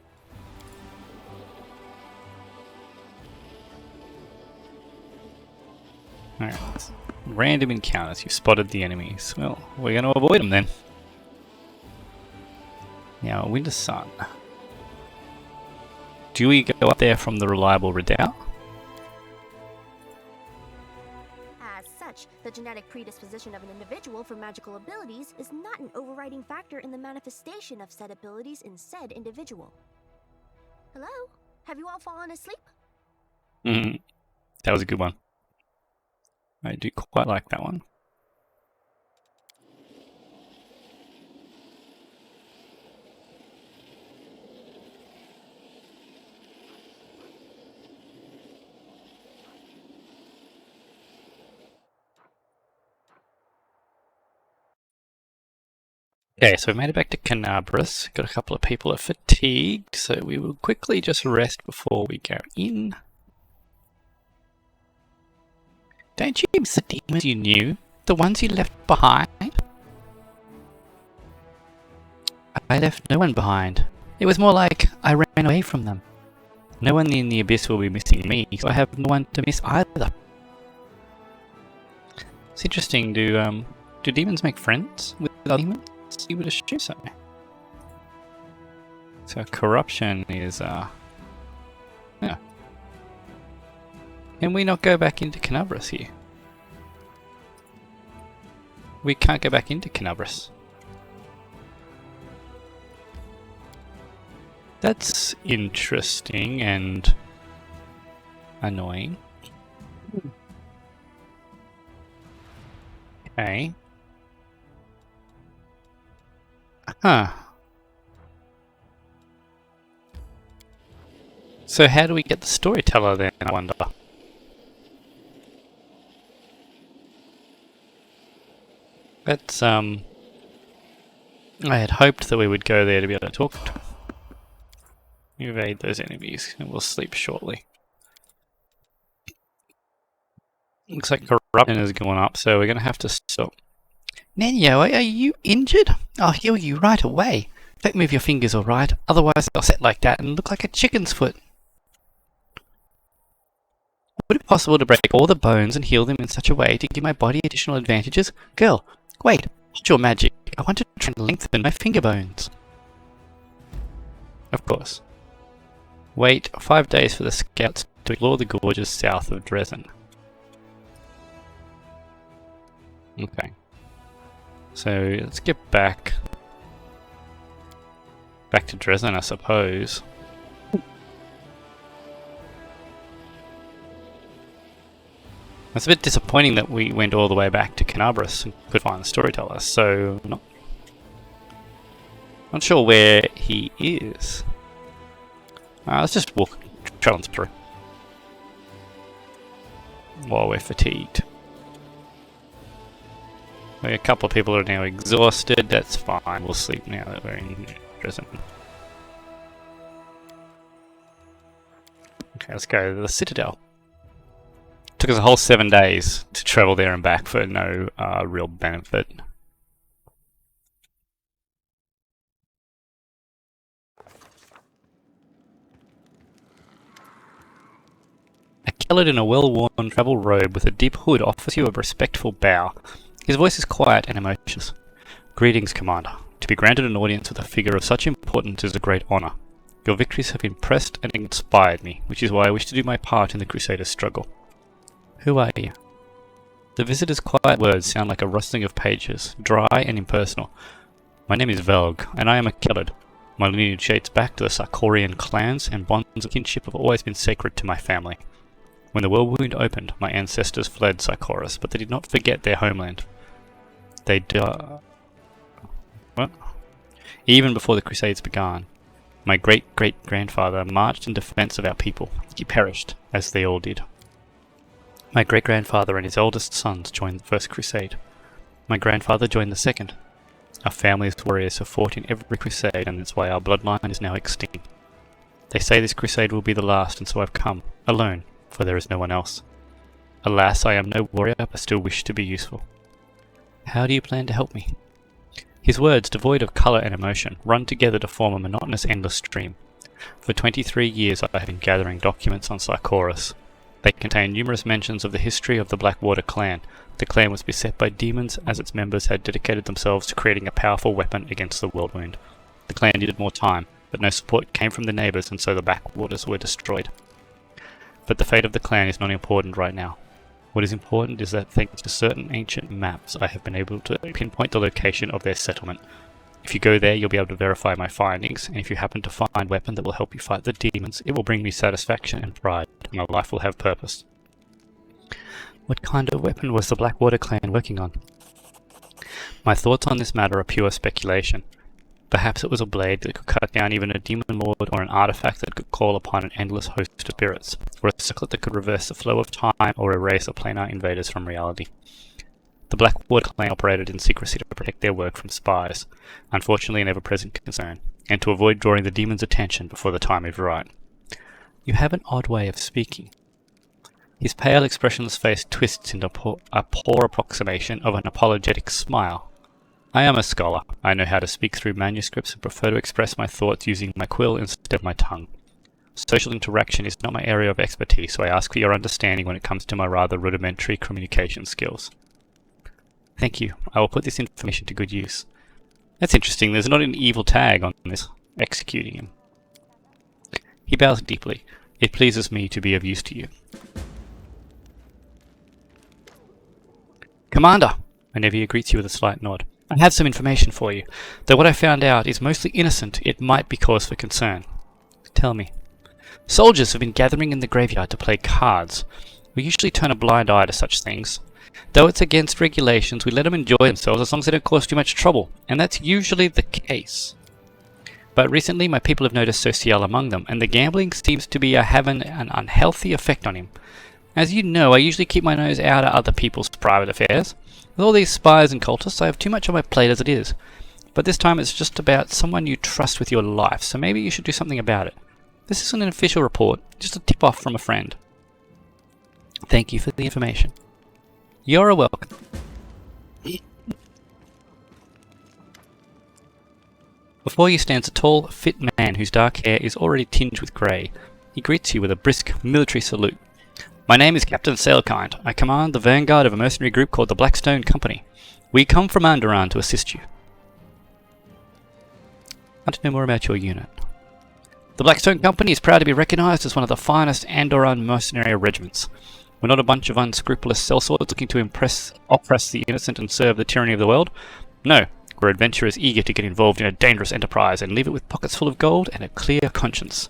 Alright, random encounters. You've spotted the enemies. Well, we're going to avoid them then. Now, Winter Sun. Do we go up there from the reliable redoubt? As such, the genetic predisposition of an individual for magical abilities is not an overriding factor in the manifestation of said abilities in said individual. Hello? Have you all fallen asleep? That was a good one. I do quite like that one. Okay, so we made it back to Canabras. Got a couple of people are fatigued, so we will quickly just rest before we go in. Don't you miss the demons you knew? The ones you left behind? I left no one behind. It was more like I ran away from them. No one in the abyss will be missing me, so I have no one to miss either. It's interesting, do demons make friends with other demons? You would assume so. So corruption is yeah. Can we not go back into Canabras here? We can't go back into Canabras. That's interesting and annoying. Okay. Huh. So how do we get the Storyteller then, I wonder? That's, I had hoped that we would go there to be able to talk to him. Evade those enemies, and we'll sleep shortly. Looks like corruption is going up, so we're going to have to stop. Nenyo, are you injured? I'll heal you right away. Don't move your fingers, alright? Otherwise they'll set like that and look like a chicken's foot. Would it be possible to break all the bones and heal them in such a way to give my body additional advantages? Girl, wait, hold your magic. I want to try and lengthen my finger bones. Of course. Wait 5 days for the scouts to explore the gorges south of Drezen. Okay. So let's get back to Drezen, I suppose. It's a bit disappointing that we went all the way back to Canabras and could find the Storyteller, so not sure where he is. Let's just walk travel through while we're fatigued. A couple of people are now exhausted, that's fine, we'll sleep now that we're in Drezen. Okay, let's go to the Citadel. Took us a whole 7 days to travel there and back for no real benefit. A Kellet in a well-worn travel robe with a deep hood offers you a respectful bow. His voice is quiet and emotionless. Greetings, Commander. To be granted an audience with a figure of such importance is a great honour. Your victories have impressed and inspired me, which is why I wish to do my part in the Crusaders' struggle. Who are you? The visitor's quiet words sound like a rustling of pages, dry and impersonal. My name is Velg, and I am a Kellet. My lineage dates back to the Sarkorian clans, and bonds of kinship have always been sacred to my family. When the Worldwound opened, my ancestors fled Sarkoris, but they did not forget their homeland. They What? Even before the Crusades began, my great-great-grandfather marched in defense of our people. He perished, as they all did. My great-grandfather and his eldest sons joined the First Crusade. My grandfather joined the Second. Our family's warriors have fought in every crusade, and that's why our bloodline is now extinct. They say this crusade will be the last, and so I've come, alone, for there is no one else. Alas, I am no warrior, but still wish to be useful. How do you plan to help me? His words, devoid of colour and emotion, run together to form a monotonous, endless stream. For 23 years I have been gathering documents on Sarkoris. They contain numerous mentions of the history of the WotR clan. The clan was beset by demons, as its members had dedicated themselves to creating a powerful weapon against the Worldwound. The clan needed more time, but no support came from the neighbours, and so the backwaters were destroyed. But the fate of the clan is not important right now. What is important is that thanks to certain ancient maps, I have been able to pinpoint the location of their settlement. If you go there, you'll be able to verify my findings, and if you happen to find a weapon that will help you fight the demons, it will bring me satisfaction and pride, and my life will have purpose. What kind of weapon was the WotR clan working on? My thoughts on this matter are pure speculation. Perhaps it was a blade that could cut down even a demon lord, or an artifact that could call upon an endless host of spirits, or a circlet that could reverse the flow of time or erase the planar invaders from reality. The WotR clan operated in secrecy to protect their work from spies, unfortunately an ever-present concern, and to avoid drawing the demons' attention before the time is right. You have an odd way of speaking. His pale, expressionless face twists into a poor approximation of an apologetic smile. I am a scholar. I know how to speak through manuscripts and prefer to express my thoughts using my quill instead of my tongue. Social interaction is not my area of expertise, so I ask for your understanding when it comes to my rather rudimentary communication skills. Thank you. I will put this information to good use. That's interesting. There's not an evil tag on this. Executing him. He bows deeply. It pleases me to be of use to you. Commander! Inevier greets you with a slight nod. I have some information for you. Though what I found out is mostly innocent, it might be cause for concern. Tell me. Soldiers have been gathering in the graveyard to play cards. We usually turn a blind eye to such things. Though it's against regulations, we let them enjoy themselves as long as they don't cause too much trouble, and that's usually the case. But recently my people have noticed Social among them, and the gambling seems to be having an unhealthy effect on him. As you know, I usually keep my nose out of other people's private affairs. With all these spies and cultists, I have too much on my plate as it is. But this time it's just about someone you trust with your life, so maybe you should do something about it. This isn't an official report, just a tip-off from a friend. Thank you for the information. You're welcome. Before you stands a tall, fit man whose dark hair is already tinged with grey. He greets you with a brisk military salute. My name is Captain Sailkind. I command the vanguard of a mercenary group called the Blackstone Company. We come from Andoran to assist you. I want to know more about your unit. The Blackstone Company is proud to be recognised as one of the finest Andoran mercenary regiments. We're not a bunch of unscrupulous sellswords looking to oppress the innocent and serve the tyranny of the world. No, we're adventurers eager to get involved in a dangerous enterprise and leave it with pockets full of gold and a clear conscience.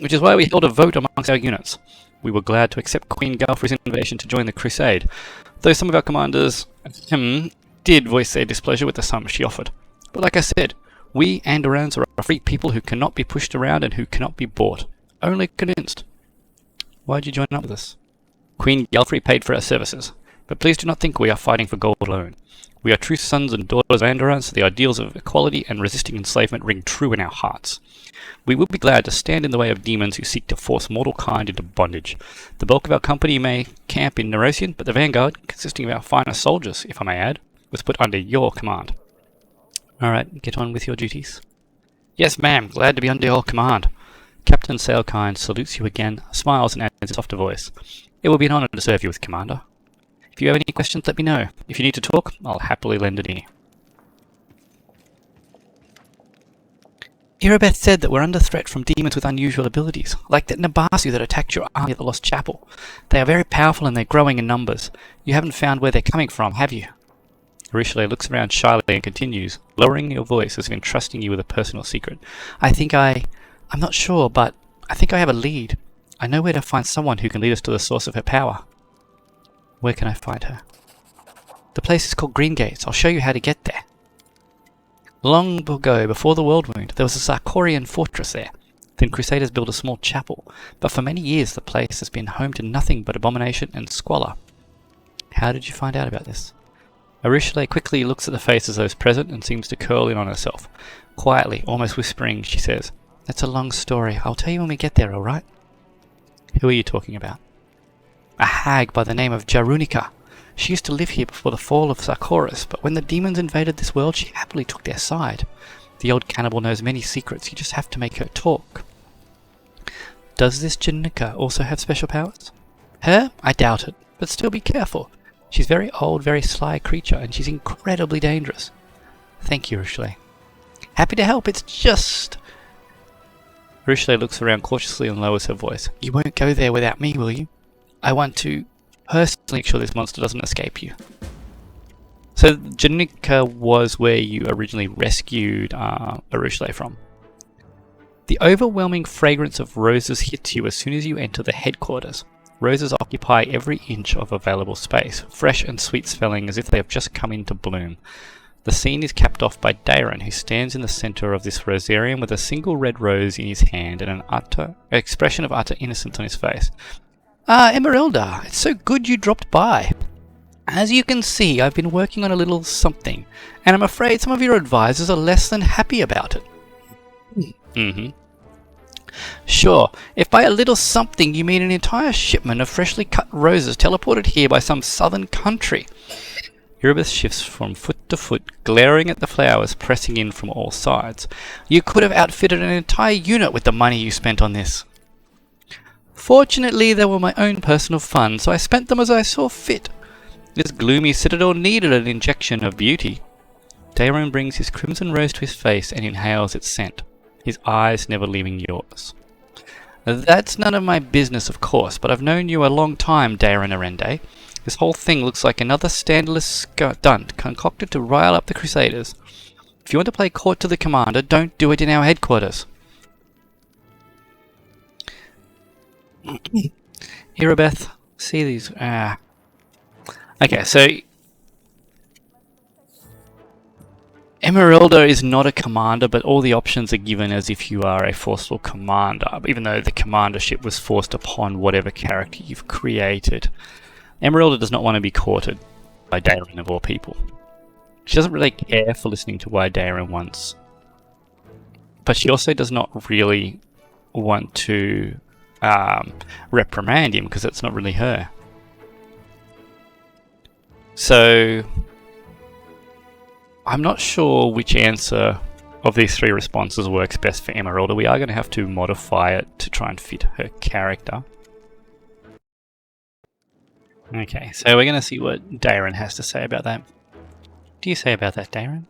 Which is why we held a vote amongst our units. We were glad to accept Queen Galfrey's invitation to join the Crusade, though some of our commanders did voice their displeasure with the sum she offered. But like I said, we Andorans are a free people who cannot be pushed around and who cannot be bought. Only convinced. Why'd you join up with us? Queen Galfrey paid for our services, but please do not think we are fighting for gold alone. We are true sons and daughters of Andoran, so the ideals of equality and resisting enslavement ring true in our hearts. We will be glad to stand in the way of demons who seek to force mortal kind into bondage. The bulk of our company may camp in Nerosian, but the vanguard, consisting of our finest soldiers, if I may add, was put under your command. Alright, get on with your duties. Yes, ma'am, glad to be under your command. Captain Sailkind salutes you again, smiles and adds in a softer voice. It will be an honor to serve you with Commander. If you have any questions, let me know. If you need to talk, I'll happily lend an ear. Irabeth said that we're under threat from demons with unusual abilities, like that Nabasu that attacked your army at the Lost Chapel. They are very powerful and they're growing in numbers. You haven't found where they're coming from, have you? Richelieu looks around shyly and continues, lowering your voice as if entrusting you with a personal secret. I'm not sure, but I think I have a lead. I know where to find someone who can lead us to the source of her power. Where can I find her? The place is called Green Gates. I'll show you how to get there. Long ago, before the Worldwound, there was a Sarkorian fortress there. Then Crusaders built a small chapel, but for many years the place has been home to nothing but abomination and squalor. How did you find out about this? Richelieu quickly looks at the faces of those present and seems to curl in on herself. Quietly, almost whispering, she says, "That's a long story. I'll tell you when we get there, alright?" Who are you talking about? A hag by the name of Jarunica. She used to live here before the fall of Sarkoris, but when the demons invaded this world, she happily took their side. The old cannibal knows many secrets, you just have to make her talk. Does this Jarunica also have special powers? Her? I doubt it, but still be careful. She's very old, very sly creature, and she's incredibly dangerous. Thank you, Richelieu. Happy to help, it's just... Richelieu looks around cautiously and lowers her voice. You won't go there without me, will you? I want to personally make sure this monster doesn't escape you. So, Jarunica was where you originally rescued Richelieu from. The overwhelming fragrance of roses hits you as soon as you enter the headquarters. Roses occupy every inch of available space, fresh and sweet smelling as if they have just come into bloom. The scene is capped off by Darren, who stands in the centre of this rosarium with a single red rose in his hand and an expression of utter innocence on his face. Emerylda, it's so good you dropped by. As you can see, I've been working on a little something, and I'm afraid some of your advisors are less than happy about it. Mm-hmm. Sure, if by a little something you mean an entire shipment of freshly cut roses teleported here by some southern country. Irabeth shifts from foot to foot, glaring at the flowers pressing in from all sides. You could have outfitted an entire unit with the money you spent on this. Fortunately, they were my own personal funds, so I spent them as I saw fit. This gloomy citadel needed an injection of beauty. Darren brings his crimson rose to his face and inhales its scent, his eyes never leaving yours. That's none of my business, of course, but I've known you a long time, Darren Arende. This whole thing looks like another scandalous stunt concocted to rile up the Crusaders. If you want to play court to the commander, don't do it in our headquarters. Irabeth, see these... Okay, so... Emerylda is not a commander, but all the options are given as if you are a forceful commander, even though the commandership was forced upon whatever character you've created. Emerylda does not want to be courted by Darren of all people. She doesn't really care for listening to why Darren wants, but she also does not really want to reprimand him because that's not really her. So I'm not sure which answer of these three responses works best for Emerylda. We are going to have to modify it to try and fit her character. Okay, so we're going to see what Darren has to say about that. What do you say about that, Darren?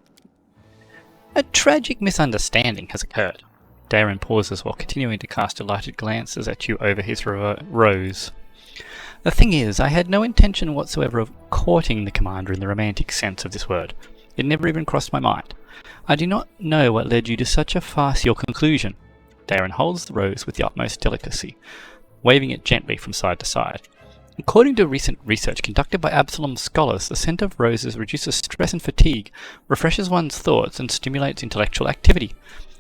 A tragic misunderstanding has occurred. Darren pauses while continuing to cast delighted glances at you over his rose. The thing is, I had no intention whatsoever of courting the commander in the romantic sense of this word. It never even crossed my mind. I do not know what led you to such a farcical conclusion. Darren holds the rose with the utmost delicacy, waving it gently from side to side. According to recent research conducted by Absalom scholars, the scent of roses reduces stress and fatigue, refreshes one's thoughts, and stimulates intellectual activity.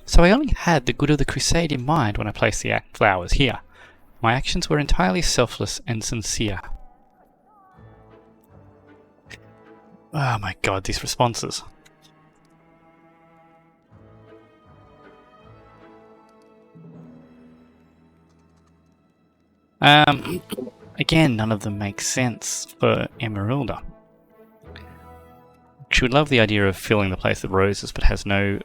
So I only had the good of the crusade in mind when I placed the flowers here. My actions were entirely selfless and sincere. Oh my god, these responses. Again, none of them make sense for Emerylda. She would love the idea of filling the place with roses, but has no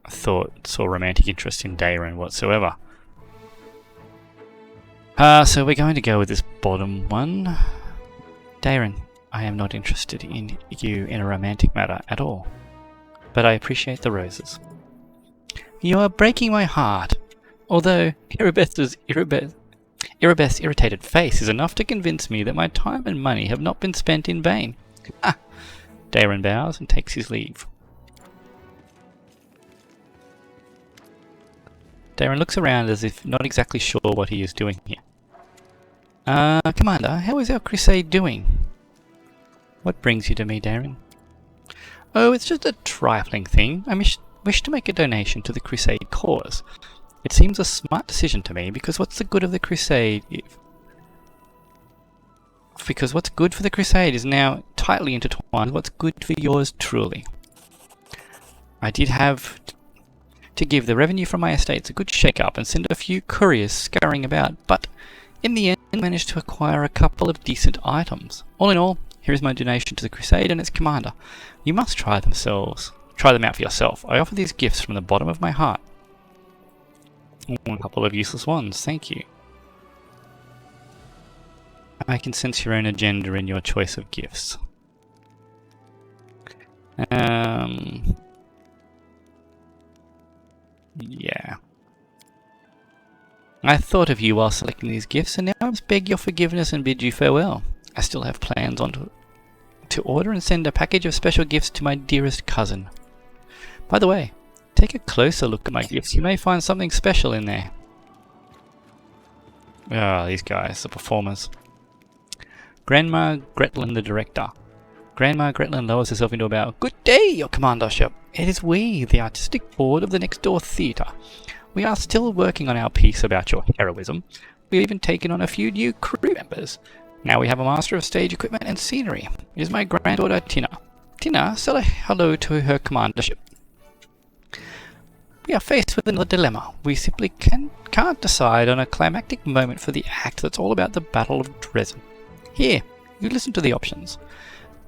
thoughts or romantic interest in Darren whatsoever. So we're going to go with this bottom one. Darren, I am not interested in you in a romantic matter at all, but I appreciate the roses. You are breaking my heart, although Erebeth's irritated face is enough to convince me that my time and money have not been spent in vain. Ah! Darren bows and takes his leave. Darren looks around as if not exactly sure what he is doing here. Commander, how is our crusade doing? What brings you to me, Darren? Oh, it's just a trifling thing. I wish to make a donation to the crusade cause. It seems a smart decision to me, because what's the good of the crusade because what's good for the crusade is now tightly intertwined with what's good for yours truly. I did have to give the revenue from my estates a good shake-up and send a few couriers scurrying about, but in the end I managed to acquire a couple of decent items. All in all, here is my donation to the crusade and its commander. You must try them out for yourself. I offer these gifts from the bottom of my heart. A couple of useless ones, thank you. I can sense your own agenda in your choice of gifts. Yeah. I thought of you while selecting these gifts, and now I must beg your forgiveness and bid you farewell. I still have plans to order and send a package of special gifts to my dearest cousin. By the way, take a closer look at my gifts. You may find something special in there. Ah, these guys, the performers. Grandma Gretlin, the director. Grandma Gretlin lowers herself into a bow. Good day, your commandership. It is we, the artistic board of the next door theatre. We are still working on our piece about your heroism. We've even taken on a few new crew members. Now we have a master of stage equipment and scenery. It is my granddaughter, Tina. Tina, say hello to her commandership. We are faced with another dilemma. We simply can't decide on a climactic moment for the act that's all about the Battle of Drezen. Here, you listen to the options.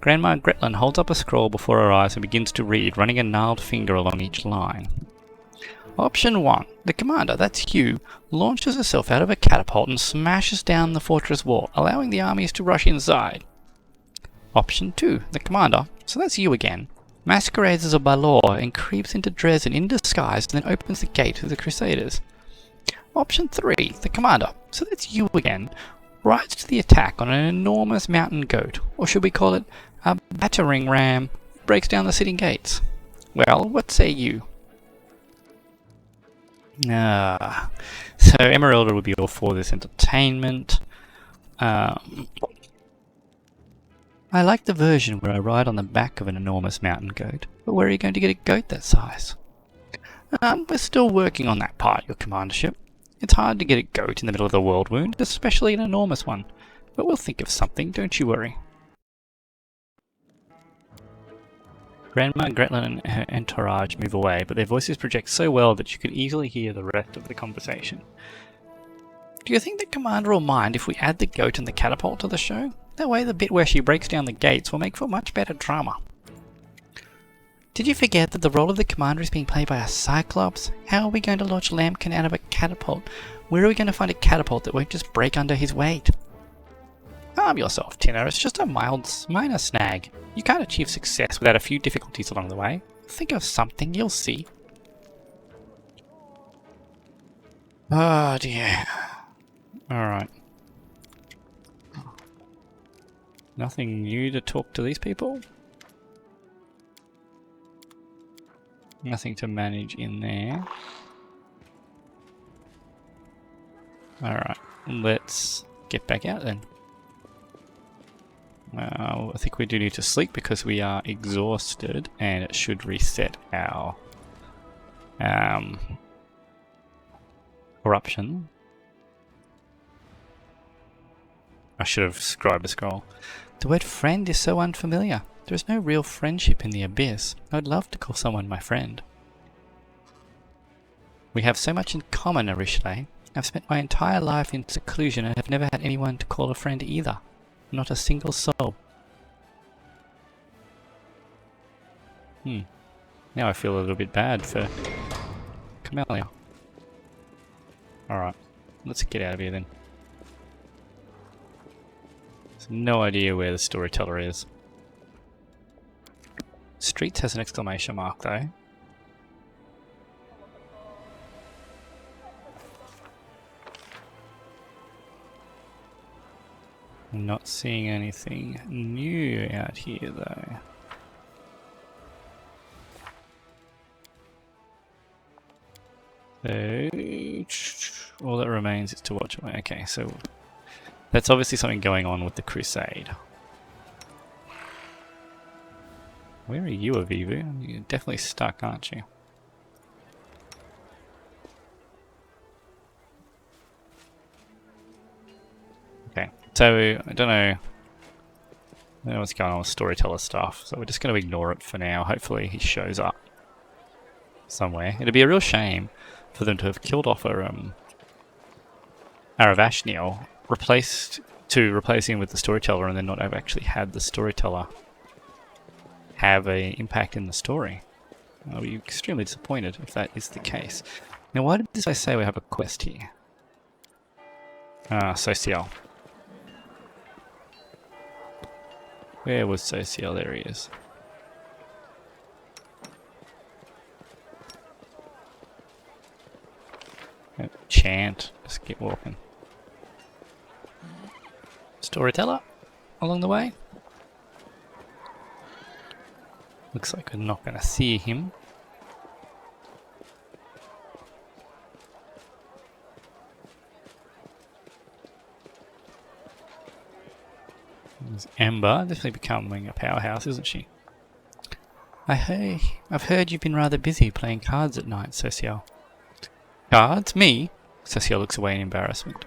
Grandma Gretlin holds up a scroll before her eyes and begins to read, running a gnarled finger along each line. Option 1. The commander, that's you, launches herself out of a catapult and smashes down the fortress wall, allowing the armies to rush inside. Option 2. The commander, so that's you again, masquerades as a Balor and creeps into Drezen in disguise and then opens the gate to the Crusaders. Option 3. The commander, so that's you again, rides to the attack on an enormous mountain goat, or should we call it a battering ram, breaks down the city gates. Well, what say you? So Emerylda would be all for this entertainment. I like the version where I ride on the back of an enormous mountain goat, but where are you going to get a goat that size? We're still working on that part, your commandership. It's hard to get a goat in the middle of the Worldwound, especially an enormous one, but we'll think of something, don't you worry. Grandma Gretlin and her entourage move away, but their voices project so well that you could easily hear the rest of the conversation. Do you think the commander will mind if we add the goat and the catapult to the show? That way the bit where she breaks down the gates will make for much better drama. Did you forget that the role of the commander is being played by a Cyclops? How are we going to launch Lambkin out of a catapult? Where are we going to find a catapult that won't just break under his weight? Calm yourself, Tina. It's just a minor snag. You can't achieve success without a few difficulties along the way. Think of something, you'll see. Oh dear. Alright. Nothing new to talk to these people? Nothing to manage in there. Alright, let's get back out then. I think we do need to sleep because we are exhausted, and it should reset our corruption. I should have scribed a scroll. The word friend is so unfamiliar. There is no real friendship in the abyss. I would love to call someone my friend. We have so much in common, Eryshile. I've spent my entire life in seclusion and have never had anyone to call a friend either. Not a single soul. Now I feel a little bit bad for Camellia. Alright, let's get out of here then. No idea where the Storyteller is. Streets has an exclamation mark though. I'm not seeing anything new out here though. So, all that remains is to watch. Okay, so that's obviously something going on with the crusade. Where are you, Avivu? You're definitely stuck, aren't you? Okay, so I don't know what's going on with Storyteller stuff, so we're just going to ignore it for now. Hopefully he shows up somewhere. It'd be a real shame for them to have killed off Aravashniel, replace him with the Storyteller, and then not have actually had the Storyteller have an impact in the story. I'll be extremely disappointed if that is the case. Now, why did this guy say we have a quest here? Ah, Social. Where was Social? There he is. Chant. Just get walking. Storyteller along the way. Looks like we're not going to see him. There's Ember, definitely becoming a powerhouse, isn't she? I've heard you've been rather busy playing cards at night, Social. Cards? Me? Social looks away in embarrassment.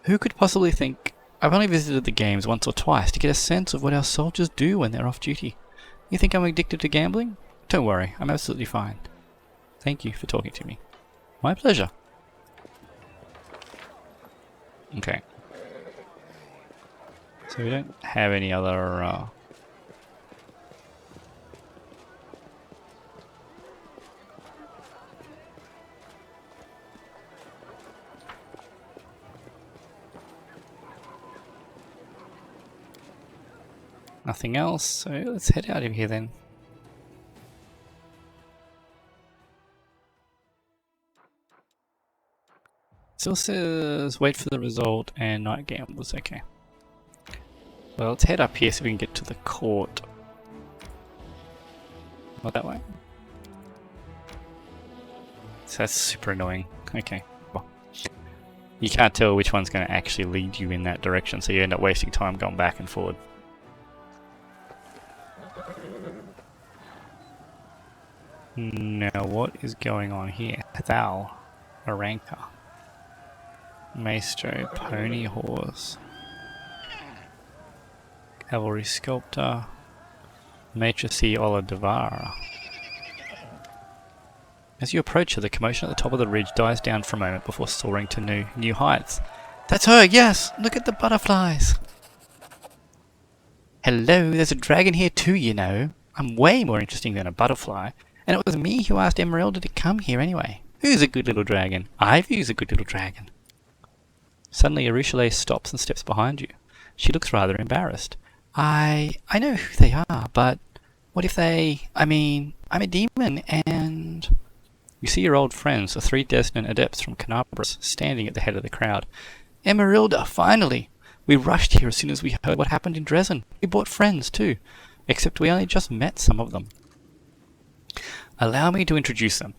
Who could possibly think? I've only visited the games once or twice to get a sense of what our soldiers do when they're off duty. You think I'm addicted to gambling? Don't worry, I'm absolutely fine. Thank you for talking to me. My pleasure. Okay. So we don't have any other... Nothing else, so let's head out of here then. Still says wait for the result and night gambles, okay. Well, let's head up here so we can get to the court. Not that way. So that's super annoying. Okay, well. You can't tell which one's going to actually lead you in that direction, so you end up wasting time going back and forward. Now, what is going on here? Thal, Aranka, Maestro, Pony Horse, Cavalry Sculptor, Matrice Ola Devara. As you approach her, the commotion at the top of the ridge dies down for a moment before soaring to new heights. That's her, yes! Look at the butterflies! Hello, there's a dragon here too, you know. I'm way more interesting than a butterfly. And it was me who asked Emerylda to come here anyway. Who's a good little dragon? Ivy's a good little dragon. Suddenly, Arushale stops and steps behind you. She looks rather embarrassed. I know who they are, but what if they... I'm a demon, and... You see your old friends, the 3 Desnan adepts from Canabras, standing at the head of the crowd. Emerylda, finally! We rushed here as soon as we heard what happened in Drezen. We brought friends, too. Except we only just met some of them. Allow me to introduce them.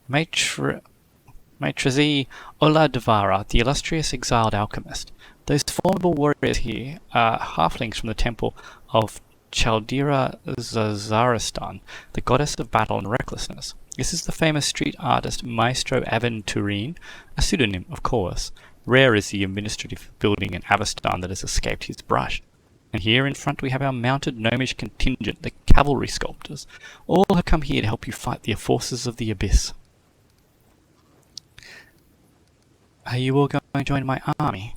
Matrice Ola Devara, the illustrious exiled alchemist. Those formidable warriors here are halflings from the temple of Chaldira Zazaristan, the goddess of battle and recklessness. This is the famous street artist Maestro Aventurine, a pseudonym, of course. Rare is the administrative building in Avestan that has escaped his brush. And here in front we have our mounted gnomish contingent, the cavalry sculptors. All have come here to help you fight the forces of the abyss. Are you all going to join my army?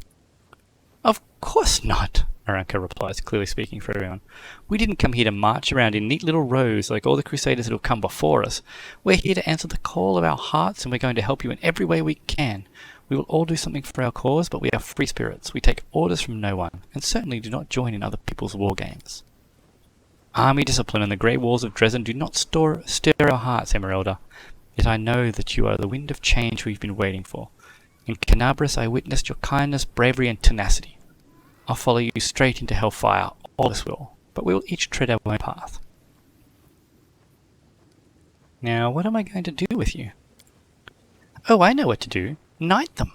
Of course not, Aranka replies, clearly speaking for everyone. We didn't come here to march around in neat little rows like all the crusaders that have come before us. We're here to answer the call of our hearts, and we're going to help you in every way we can. We will all do something for our cause, but we are free spirits. We take orders from no one, and certainly do not join in other people's war games. Army discipline and the grey walls of Drezen do not stir our hearts, Emerylda. Yet I know that you are the wind of change we've been waiting for. In Canabris I witnessed your kindness, bravery, and tenacity. I'll follow you straight into hellfire, all of us will, but we will each tread our own path. Now, what am I going to do with you? Oh, I know what to do. Knight them,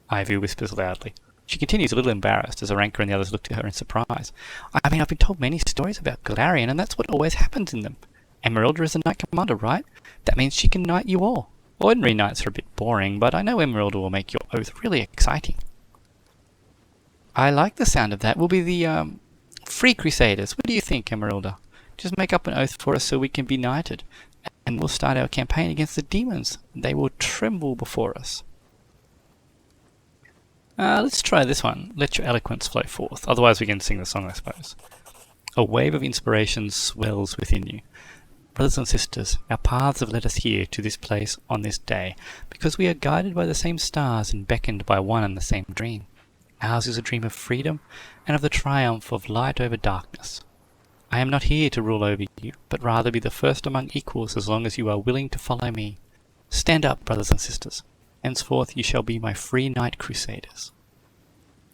Ivy whispers loudly. She continues a little embarrassed as Aranka and the others look to her in surprise. I mean, I've been told many stories about Galarian, and that's what always happens in them. Emerylda is a knight commander, right? That means she can knight you all. Ordinary knights are a bit boring, but I know Emerylda will make your oath really exciting. I like the sound of that. We'll be the, Free Crusaders. What do you think, Emerylda? Just make up an oath for us so we can be knighted, and we'll start our campaign against the demons. They will tremble before us. Let's try this one. Let your eloquence flow forth. Otherwise we can sing the song, I suppose. A wave of inspiration swells within you. Brothers and sisters, our paths have led us here to this place on this day, because we are guided by the same stars and beckoned by one and the same dream. Ours is a dream of freedom and of the triumph of light over darkness. I am not here to rule over you, but rather be the first among equals as long as you are willing to follow me. Stand up, brothers and sisters. Henceforth you shall be my free knight crusaders.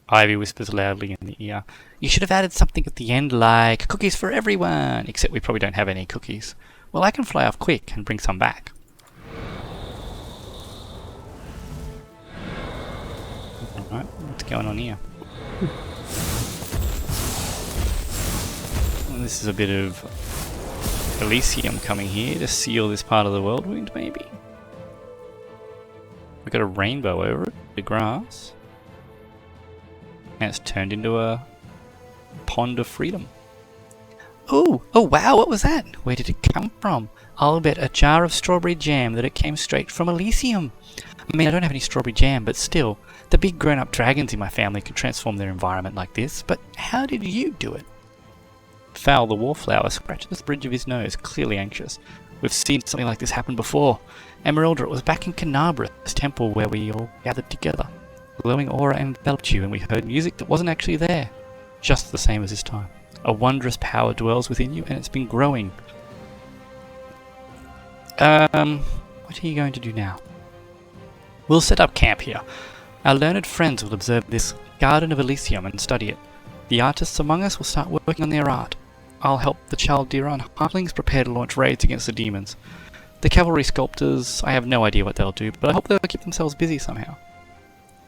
Ivy whispers loudly in the ear. You should have added something at the end like cookies for everyone, except we probably don't have any cookies. Well, I can fly off quick and bring some back. Alright, what's going on here? Well, this is a bit of Elysium coming here to seal this part of the Worldwound, maybe? We've got a rainbow over it, the grass. And it's turned into a pond of freedom. Ooh! Oh wow, what was that? Where did it come from? I'll bet a jar of strawberry jam that it came straight from Elysium. I mean, I don't have any strawberry jam, but still, the big grown-up dragons in my family could transform their environment like this, but how did you do it? Fowl the wallflower scratches the bridge of his nose, clearly anxious. We've seen something like this happen before. Emerylda, it was back in Canabris temple where we all gathered together. Glowing aura enveloped you and we heard music that wasn't actually there. Just the same as this time. A wondrous power dwells within you and it's been growing. What are you going to do now? We'll set up camp here. Our learned friends will observe this Garden of Elysium and study it. The artists among us will start working on their art. I'll help the Chaldira and halflings prepare to launch raids against the demons. The cavalry sculptors, I have no idea what they'll do, but I hope they'll keep themselves busy somehow.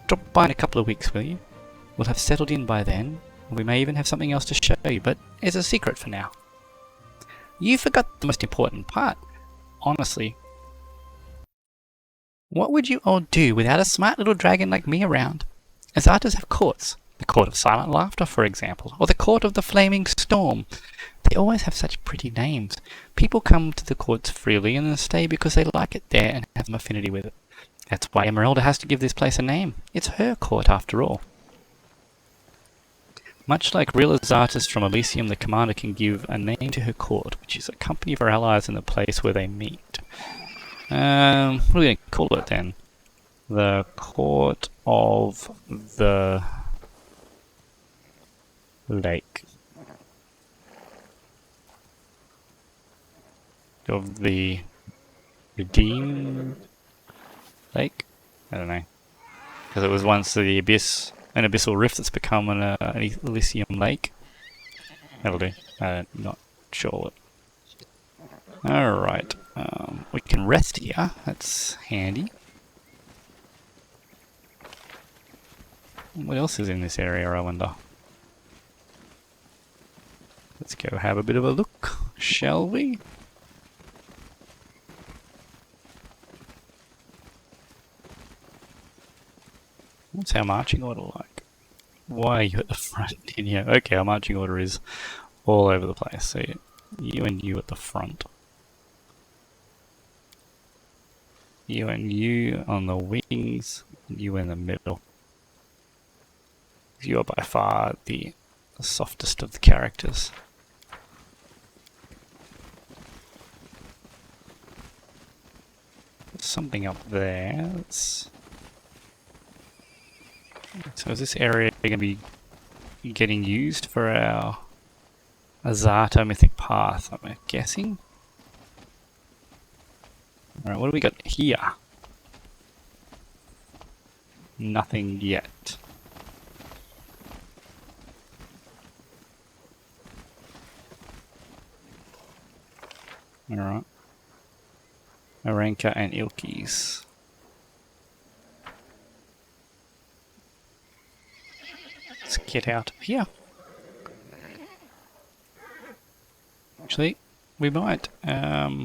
Drop by in a couple of weeks, will you? We'll have settled in by then. We may even have something else to show you, but it's a secret for now. You forgot the most important part. Honestly. What would you all do without a smart little dragon like me around? As artists have courts. The Court of Silent Laughter, for example, or the Court of the Flaming Storm. They always have such pretty names. People come to the courts freely and then stay because they like it there and have some affinity with it. That's why Emerylda has to give this place a name. It's her court, after all. Much like real artists from Elysium, the commander can give a name to her court, which is a company of her allies in the place where they meet. What are we going to call it then? The Court of the Lake. Of the Redeemed Lake? I don't know. Because it was once the abyss, an abyssal rift that's become an Elysium lake. That'll do. I'm not sure what. Alright. We can rest here. That's handy. What else is in this area, I wonder? Let's go have a bit of a look, shall we? What's our marching order like? Why are you at the front in here? Okay, our marching order is all over the place. So you and you at the front. You and you on the wings. You in the middle. You are by far the softest of the characters. There's something up there. So is this area going to be getting used for our Azata Mythic Path, I'm guessing? Alright, what do we got here? Nothing yet. Alright. Aranka and Ilkis. Let's get out of here. Actually, we might. Yeah,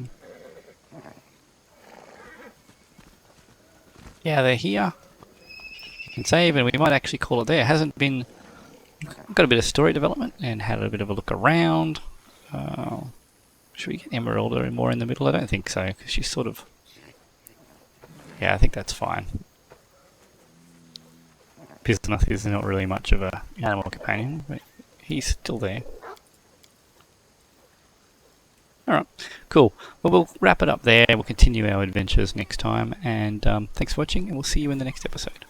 they're here. You can save, and we might actually call it there. Hasn't been. Got a bit of story development and had a bit of a look around. Should we get Emerylda more in the middle? I don't think so, because she's sort of. Yeah, I think that's fine. Bismuth is not really much of a animal companion, but he's still there. Alright, cool. Well, we'll wrap it up there. We'll continue our adventures next time, and thanks for watching, and we'll see you in the next episode.